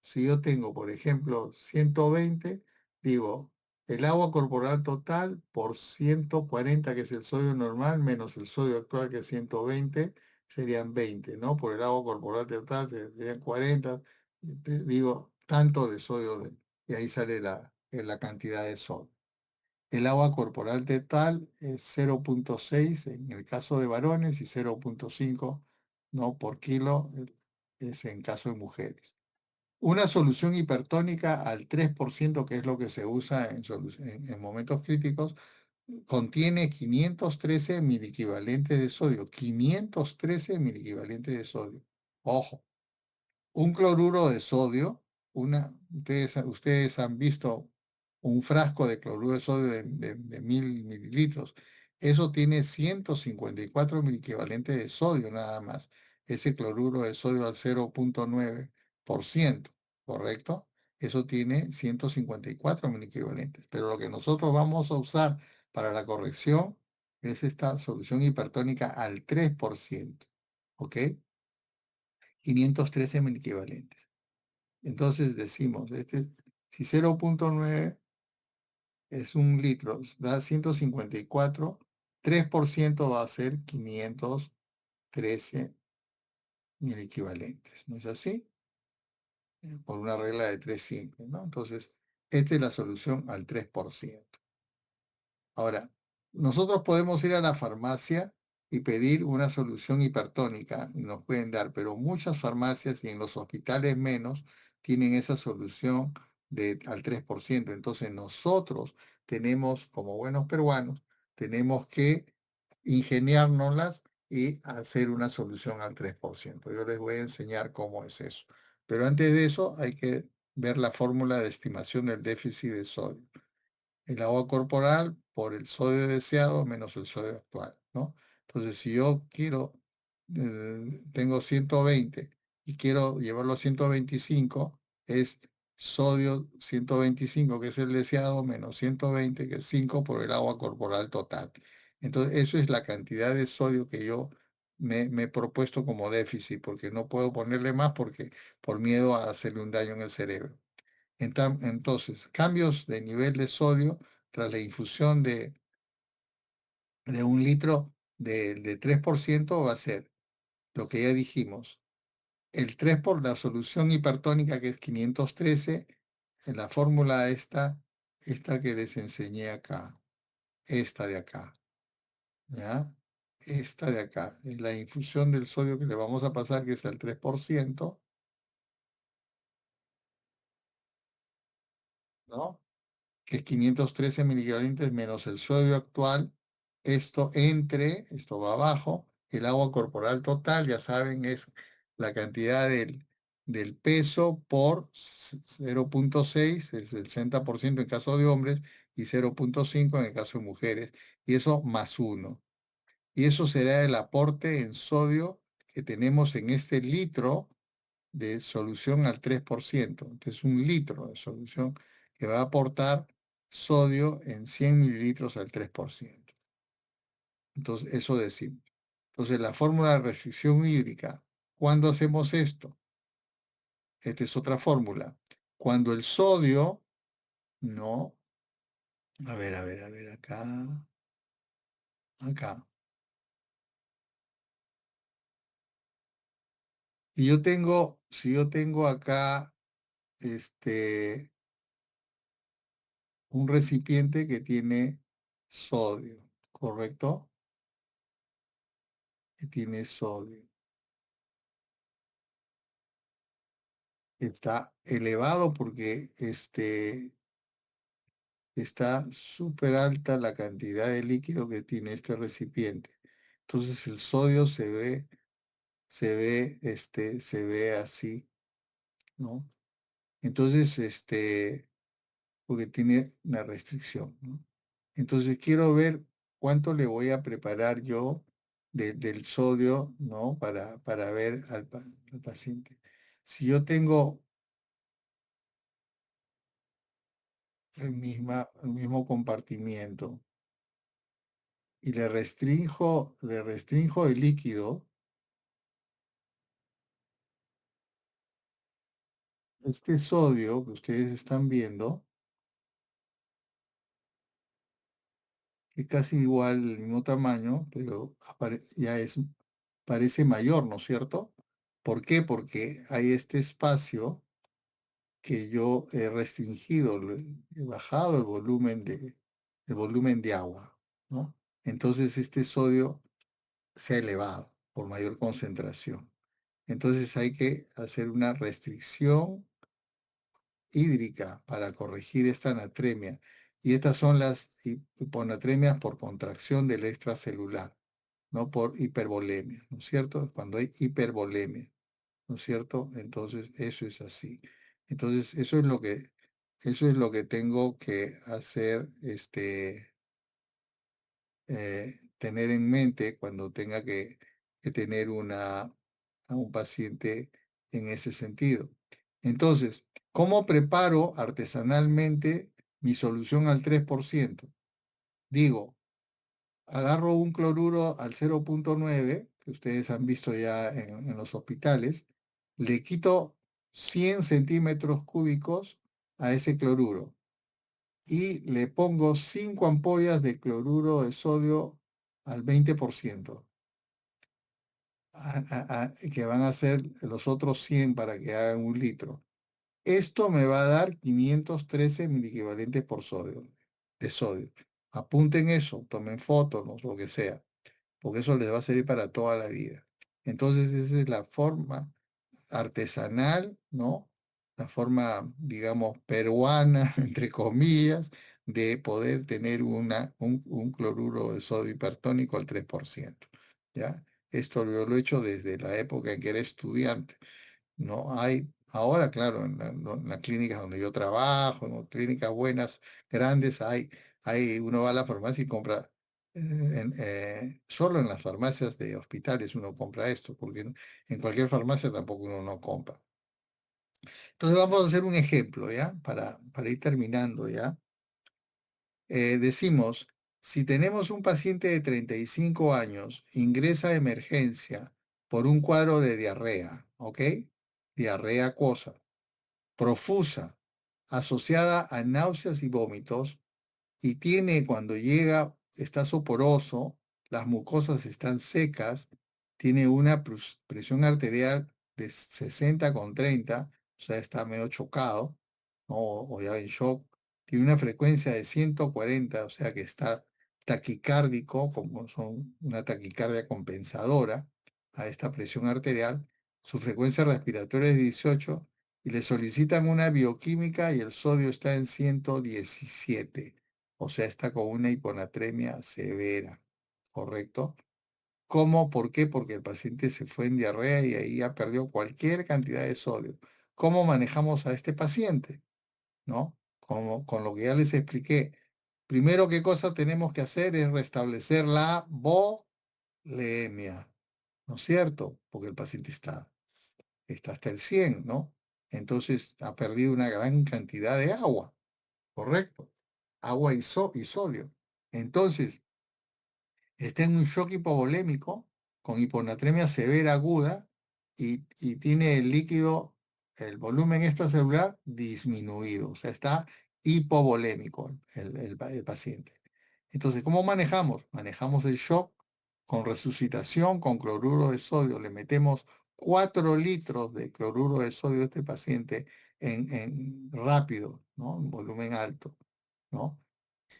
Si yo tengo, por ejemplo, 120, digo, el agua corporal total por 140, que es el sodio normal, menos el sodio actual, que es 120, serían 20, ¿no? Por el agua corporal total serían 40, digo, tanto de sodio, y ahí sale la cantidad de sodio. El agua corporal total es 0,6 en el caso de varones y 0,5, ¿no? por kilo es en caso de mujeres. Una solución hipertónica al 3%, que es lo que se usa en momentos críticos, contiene 513 miliequivalentes de sodio. 513 miliequivalentes de sodio. Ojo, un cloruro de sodio, ustedes han visto un frasco de cloruro de sodio de 1000 mililitros. Eso tiene 154 miliequivalentes de sodio nada más. Ese cloruro de sodio al 0,9%, ¿correcto? Eso tiene 154 miliequivalentes. Pero lo que nosotros vamos a usar para la corrección es esta solución hipertónica al 3%, ¿ok? 513 miliequivalentes. Entonces decimos, si 0,9 es un litro, da 154, 3% va a ser 513 miliequivalentes, ¿no es así? Por una regla de 3 simple, ¿no? Entonces, esta es la solución al 3%. Ahora, nosotros podemos ir a la farmacia y pedir una solución hipertónica, y nos pueden dar, pero muchas farmacias y en los hospitales menos tienen esa solución al 3%. Entonces nosotros tenemos, como buenos peruanos, tenemos que ingeniárnoslas y hacer una solución al 3%. Yo les voy a enseñar cómo es eso. Pero antes de eso hay que ver la fórmula de estimación del déficit de sodio. El agua corporal por el sodio deseado menos el sodio actual, ¿no? Entonces, si yo tengo 120 y quiero llevarlo a 125, es sodio 125, que es el deseado, menos 120, que es 5 por el agua corporal total. Entonces, eso es la cantidad de sodio que yo me he propuesto como déficit, porque no puedo ponerle más porque por miedo a hacerle un daño en el cerebro. Entonces, cambios de nivel de sodio tras la infusión de un litro de 3% va a ser lo que ya dijimos. El 3 por la solución hipertónica que es 513, en la fórmula esta que les enseñé acá, esta de acá, ¿ya? Esta de acá, es la infusión del sodio que le vamos a pasar, que es el 3%, ¿no? Que es 513 miliequivalentes menos el sodio actual, esto va abajo, el agua corporal total, ya saben, es la cantidad del peso por 0,6, es el 60% en caso de hombres, y 0,5 en el caso de mujeres, y eso más 1. Y eso será el aporte en sodio que tenemos en este litro de solución al 3%. Entonces, un litro de solución que va a aportar sodio en 100 mililitros al 3%. Entonces, eso decimos. Entonces, la fórmula de restricción hídrica, ¿cuándo hacemos esto? Esta es otra fórmula. Cuando el sodio, no, a ver, acá. Si yo tengo acá un recipiente que tiene sodio, ¿correcto? Que tiene sodio. Está elevado porque está súper alta la cantidad de líquido que tiene este recipiente. Entonces el sodio se ve así, ¿no? Entonces, porque tiene una restricción, ¿no? Entonces quiero ver cuánto le voy a preparar yo del sodio, ¿no? Para ver al paciente. Si yo tengo el mismo compartimiento y le restrinjo el líquido, este sodio que ustedes están viendo es casi igual, el mismo tamaño, pero parece mayor, ¿no es cierto? ¿Por qué? Porque hay este espacio que yo he restringido, he bajado el volumen de agua, ¿no? Entonces este sodio se ha elevado por mayor concentración. Entonces hay que hacer una restricción hídrica para corregir esta anatremia. Y estas son las hiponatremias por contracción del extracelular, no por hipervolemia, ¿no es cierto? Cuando hay hipervolemia, ¿no es cierto? Entonces, eso es así. Entonces, eso es lo que tengo que hacer, tener en mente cuando tenga que tener a un paciente en ese sentido. Entonces, ¿cómo preparo artesanalmente mi solución al 3%? Digo, agarro un cloruro al 0,9, que ustedes han visto ya en los hospitales, le quito 100 centímetros cúbicos a ese cloruro y le pongo 5 ampollas de cloruro de sodio al 20%, que van a ser los otros 100 para que hagan 1 litro. Esto me va a dar 513 miliequivalentes por sodio, de sodio. Apunten eso, tomen fotos, ¿no? Lo que sea, porque eso les va a servir para toda la vida. Entonces, esa es la forma artesanal, ¿no? La forma, digamos, peruana, entre comillas, de poder tener un cloruro de sodio hipertónico al 3%, ¿ya? Esto yo lo he hecho desde la época en que era estudiante. No hay, ahora, claro, en las clínicas donde yo trabajo, en clínicas buenas, grandes, uno va a la farmacia y compra, solo en las farmacias de hospitales uno compra esto, porque en cualquier farmacia tampoco uno no compra. Entonces vamos a hacer un ejemplo, ¿ya? Para ir terminando, ¿ya? Decimos, si tenemos un paciente de 35 años, ingresa a emergencia por un cuadro de diarrea, ¿ok? Diarrea acuosa profusa, asociada a náuseas y vómitos, y tiene cuando llega, está soporoso, las mucosas están secas, tiene una presión arterial de 60/30, o sea, está medio chocado, ¿no? O ya en shock, tiene una frecuencia de 140, o sea que está taquicárdico, como son una taquicardia compensadora a esta presión arterial, su frecuencia respiratoria es 18 y le solicitan una bioquímica y el sodio está en 117, o sea, está con una hiponatremia severa, ¿correcto? ¿Cómo? ¿Por qué? Porque el paciente se fue en diarrea y ahí ya perdió cualquier cantidad de sodio. ¿Cómo manejamos a este paciente? ¿No? Como, con lo que ya les expliqué. Primero, ¿qué cosa tenemos que hacer? Es restablecer la volemia, ¿no es cierto? Porque el paciente está hasta el 100, ¿no? Entonces ha perdido una gran cantidad de agua, ¿correcto? Agua y sodio. Entonces, está en un shock hipovolémico con hiponatremia severa aguda y tiene el líquido, el volumen extracelular disminuido, o sea, está hipovolémico el paciente. Entonces, ¿cómo manejamos? Manejamos el shock con resucitación con cloruro de sodio. Le metemos 4 litros de cloruro de sodio a este paciente en rápido, ¿no? En volumen alto, ¿no?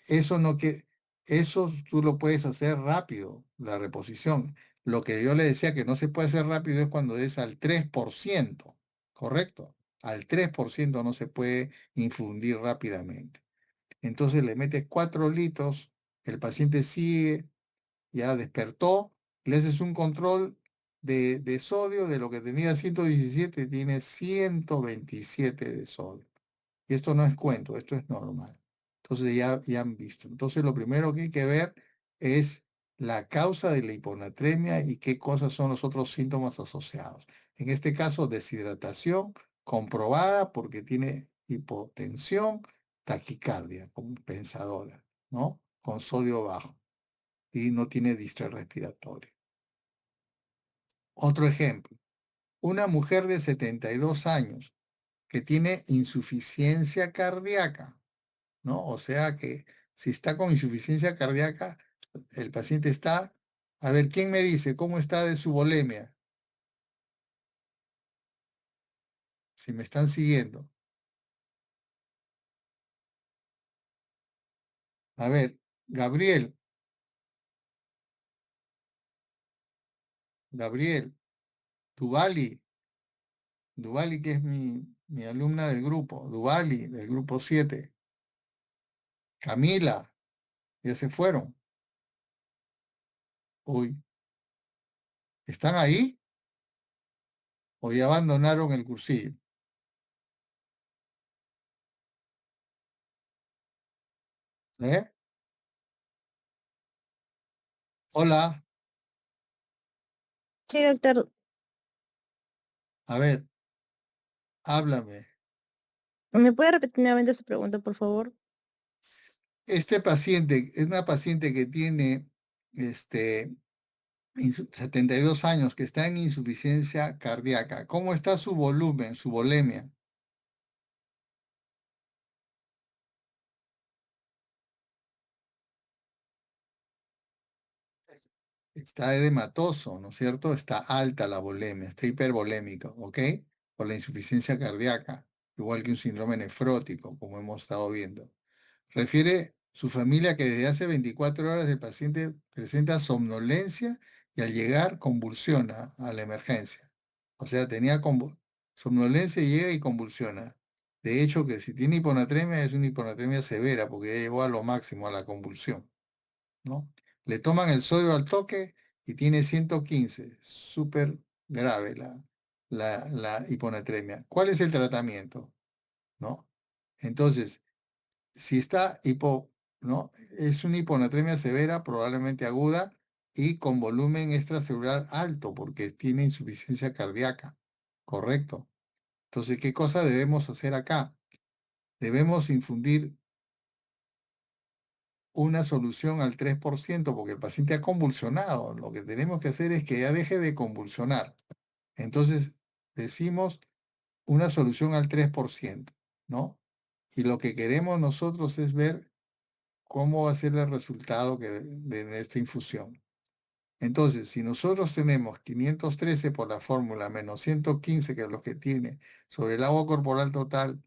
Eso no que, eso tú lo puedes hacer rápido, la reposición. Lo que yo le decía que no se puede hacer rápido es cuando es al 3%, ¿correcto? Al 3% no se puede infundir rápidamente. Entonces le metes 4 litros, el paciente sigue, ya despertó, le haces un control de sodio, de lo que tenía 117, tiene 127 de sodio. Y esto no es cuento, esto es normal. Entonces ya han visto. Entonces lo primero que hay que ver es la causa de la hiponatremia y qué cosas son los otros síntomas asociados. En este caso, deshidratación comprobada porque tiene hipotensión, taquicardia compensadora, ¿no? Con sodio bajo y no tiene distrés respiratorio. Otro ejemplo, una mujer de 72 años que tiene insuficiencia cardíaca, ¿no? O sea que si está con insuficiencia cardíaca, el paciente está, a ver, ¿quién me dice cómo está de su volemia? Si me están siguiendo. A ver, Gabriel, Gabriel, Duvali, Duvali que es mi alumna del grupo, Duvali del grupo 7. Camila, ya se fueron. Uy, ¿están ahí o ya abandonaron el cursillo? ¿Eh? Hola, Sí, doctor. a ver, háblame. ¿Me puede repetir nuevamente su pregunta, por favor? Este paciente es una paciente que tiene 72 años, que está en insuficiencia cardíaca. ¿Cómo está su volumen, su volemia? Está edematoso, ¿no es cierto? Está alta la volemia, está hipervolémico, ¿ok? Por la insuficiencia cardíaca, igual que un síndrome nefrótico, como hemos estado viendo. Refiere su familia que desde hace 24 horas el paciente presenta somnolencia y al llegar convulsiona a la emergencia. O sea, tenía somnolencia, llega y convulsiona. De hecho, que si tiene hiponatremia es una hiponatremia severa porque ya llegó a lo máximo, a la convulsión, ¿no? Le toman el sodio al toque y tiene 115, súper grave la hiponatremia. ¿Cuál es el tratamiento? ¿No? Entonces, si está ¿no? Es una hiponatremia severa, probablemente aguda y con volumen extracelular alto porque tiene insuficiencia cardíaca. Correcto. Entonces, ¿qué cosa debemos hacer acá? Debemos infundir una solución al 3% porque el paciente ha convulsionado. Lo que tenemos que hacer es que ya deje de convulsionar. Entonces, decimos una solución al 3%, ¿no? Y lo que queremos nosotros es ver cómo va a ser el resultado de esta infusión. Entonces, si nosotros tenemos 513 por la fórmula menos 115, que es lo que tiene, sobre el agua corporal total,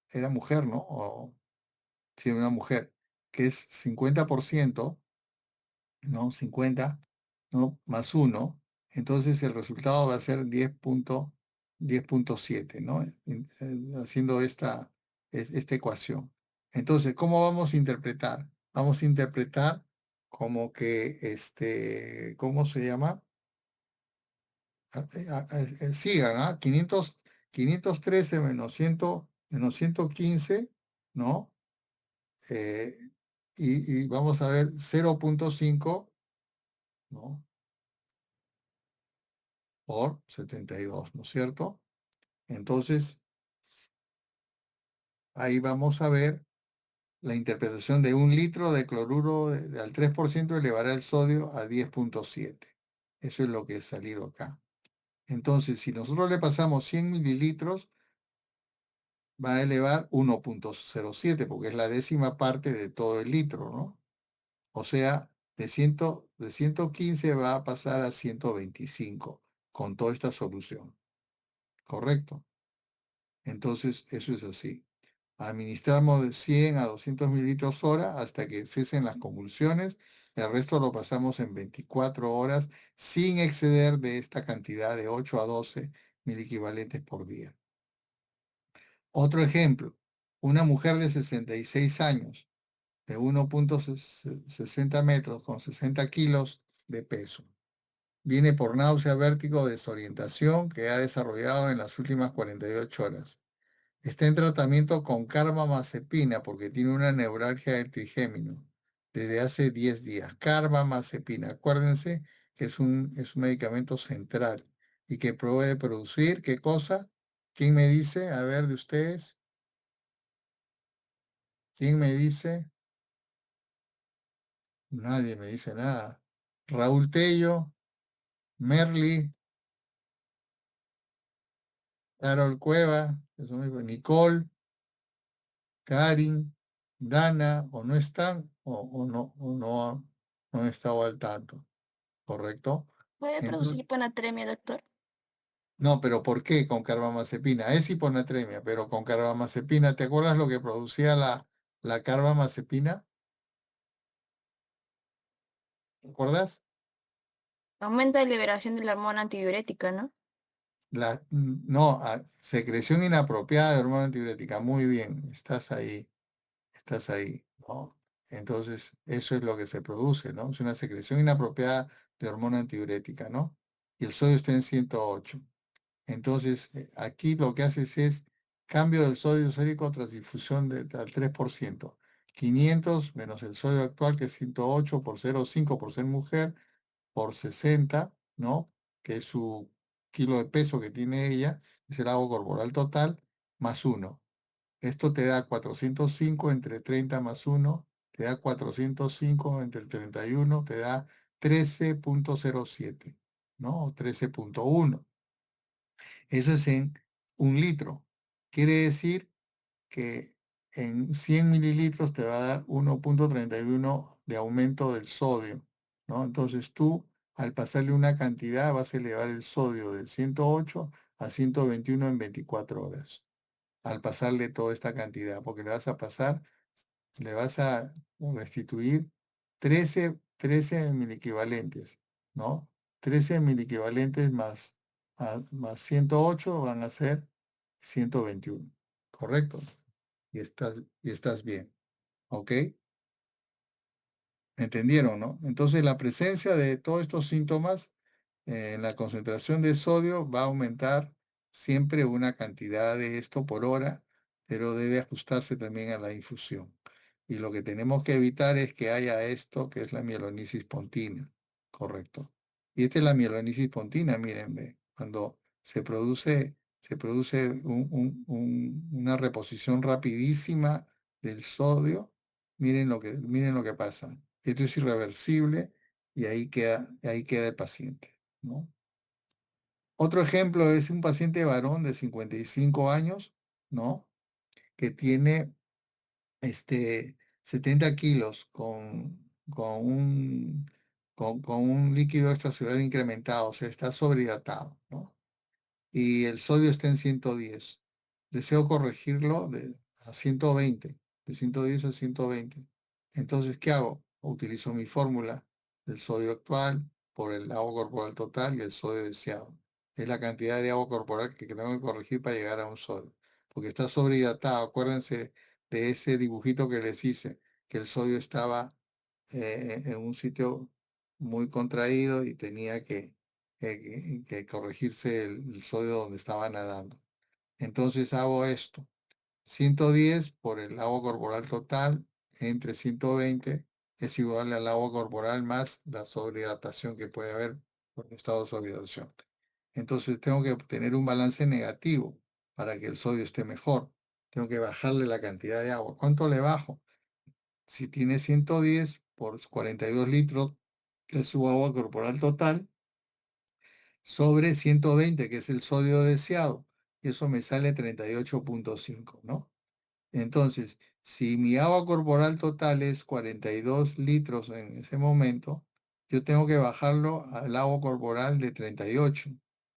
era mujer, ¿no? O sí, una mujer, que es 50%, ¿no? 50, ¿no? Más 1, entonces el resultado va a ser 10.7, ¿no? Haciendo esta ecuación. Entonces, ¿cómo vamos a interpretar? Vamos a interpretar como que, ¿cómo se llama? Sigan, ¿ah? 513 menos 115, ¿no? Eh, y vamos a ver 0.5, ¿no? Por 72, ¿no es cierto? Entonces, ahí vamos a ver la interpretación de 1 litro de cloruro al 3% elevará el sodio a 10.7. Eso es lo que ha salido acá. Entonces, si nosotros le pasamos 100 mililitros, va a elevar 1.07, porque es la décima parte de todo el litro, ¿no? O sea, de 115 va a pasar a 125 con toda esta solución. ¿Correcto? Entonces, eso es así. Administramos de 100 a 200 mililitros hora hasta que cesen las convulsiones. El resto lo pasamos en 24 horas sin exceder de esta cantidad de 8 a 12 miliequivalentes por día. Otro ejemplo, una mujer de 66 años, de 1.60 metros, con 60 kilos de peso. Viene por náusea, vértigo, desorientación que ha desarrollado en las últimas 48 horas. Está en tratamiento con carbamazepina porque tiene una neuralgia del trigémino desde hace 10 días. Carbamazepina, acuérdense que es un medicamento central y que puede producir, ¿qué cosa? ¿Quién me dice? A ver, de ustedes. ¿Quién me dice? Nadie me dice nada. Raúl Tello, Merly, Carol Cueva, Nicole, Karin, Dana, o no están, o no han estado al tanto, ¿correcto? ¿Puede producir Entonces, hiponatremia, doctor? no, pero ¿por qué con carbamazepina? Es hiponatremia, pero con carbamazepina, ¿te acuerdas lo que producía la carbamazepina? ¿Te acuerdas? Aumenta la liberación de la hormona antidiurética, ¿no? No, secreción inapropiada de hormona antibiótica. Muy bien, estás ahí, ¿no? Entonces, eso es lo que se produce, ¿no? Es una secreción inapropiada de hormona antidiurética, ¿no? Y el sodio está en 108. Entonces, aquí lo que haces es cambio del sodio sérico tras difusión al 3%. 500 menos el sodio actual, que es 108 por 0,5 por ser mujer, por 60, ¿no? Que es su kilo de peso que tiene ella, es el agua corporal total, más 1. Esto te da 405 entre 30 más 1, te da 405 entre el 31, te da 13,07, ¿no? O 13,1. Eso es en 1 litro. Quiere decir que en 100 mililitros te va a dar 1,31 de aumento del sodio, ¿no? Entonces tú, al pasarle una cantidad, vas a elevar el sodio de 108 a 121 en 24 horas, al pasarle toda esta cantidad, porque le vas a restituir 13 miliquivalentes, ¿no? 13 miliquivalentes más 108 van a ser 121, ¿correcto? Y estás bien, ¿ok? ¿Entendieron, no? Entonces la presencia de todos estos síntomas en la concentración de sodio va a aumentar siempre una cantidad de esto por hora, pero debe ajustarse también a la infusión. Y lo que tenemos que evitar es que haya esto, que es la mielonisis pontina, ¿correcto? Y esta es la mielonisis pontina, miren, ve, cuando se produce una reposición rapidísima del sodio, miren lo que pasa. Esto es irreversible y ahí queda el paciente, ¿no? Otro ejemplo es un paciente varón de 55 años, ¿no? Que tiene 70 kilos con un líquido extracelular incrementado, o sea, está sobrehidratado, ¿no? Y el sodio está en 110. Deseo corregirlo a 120, de 110 a 120. Entonces, ¿qué hago? Utilizo mi fórmula del sodio actual por el agua corporal total y el sodio deseado. Es la cantidad de agua corporal que tengo que corregir para llegar a un sodio. Porque está sobrehidratado. Acuérdense de ese dibujito que les hice, que el sodio estaba en un sitio muy contraído y tenía que corregirse el sodio donde estaba nadando. Entonces hago esto. 110 por el agua corporal total entre 120 es igual al agua corporal más la sobrehidratación que puede haber por el estado de sobrehidratación. Entonces tengo que obtener un balance negativo para que el sodio esté mejor. Tengo que bajarle la cantidad de agua. ¿Cuánto le bajo? Si tiene 110 por 42 litros, que es su agua corporal total, sobre 120, que es el sodio deseado, y eso me sale 38,5, ¿no? Entonces, si mi agua corporal total es 42 litros en ese momento, yo tengo que bajarlo al agua corporal de 38.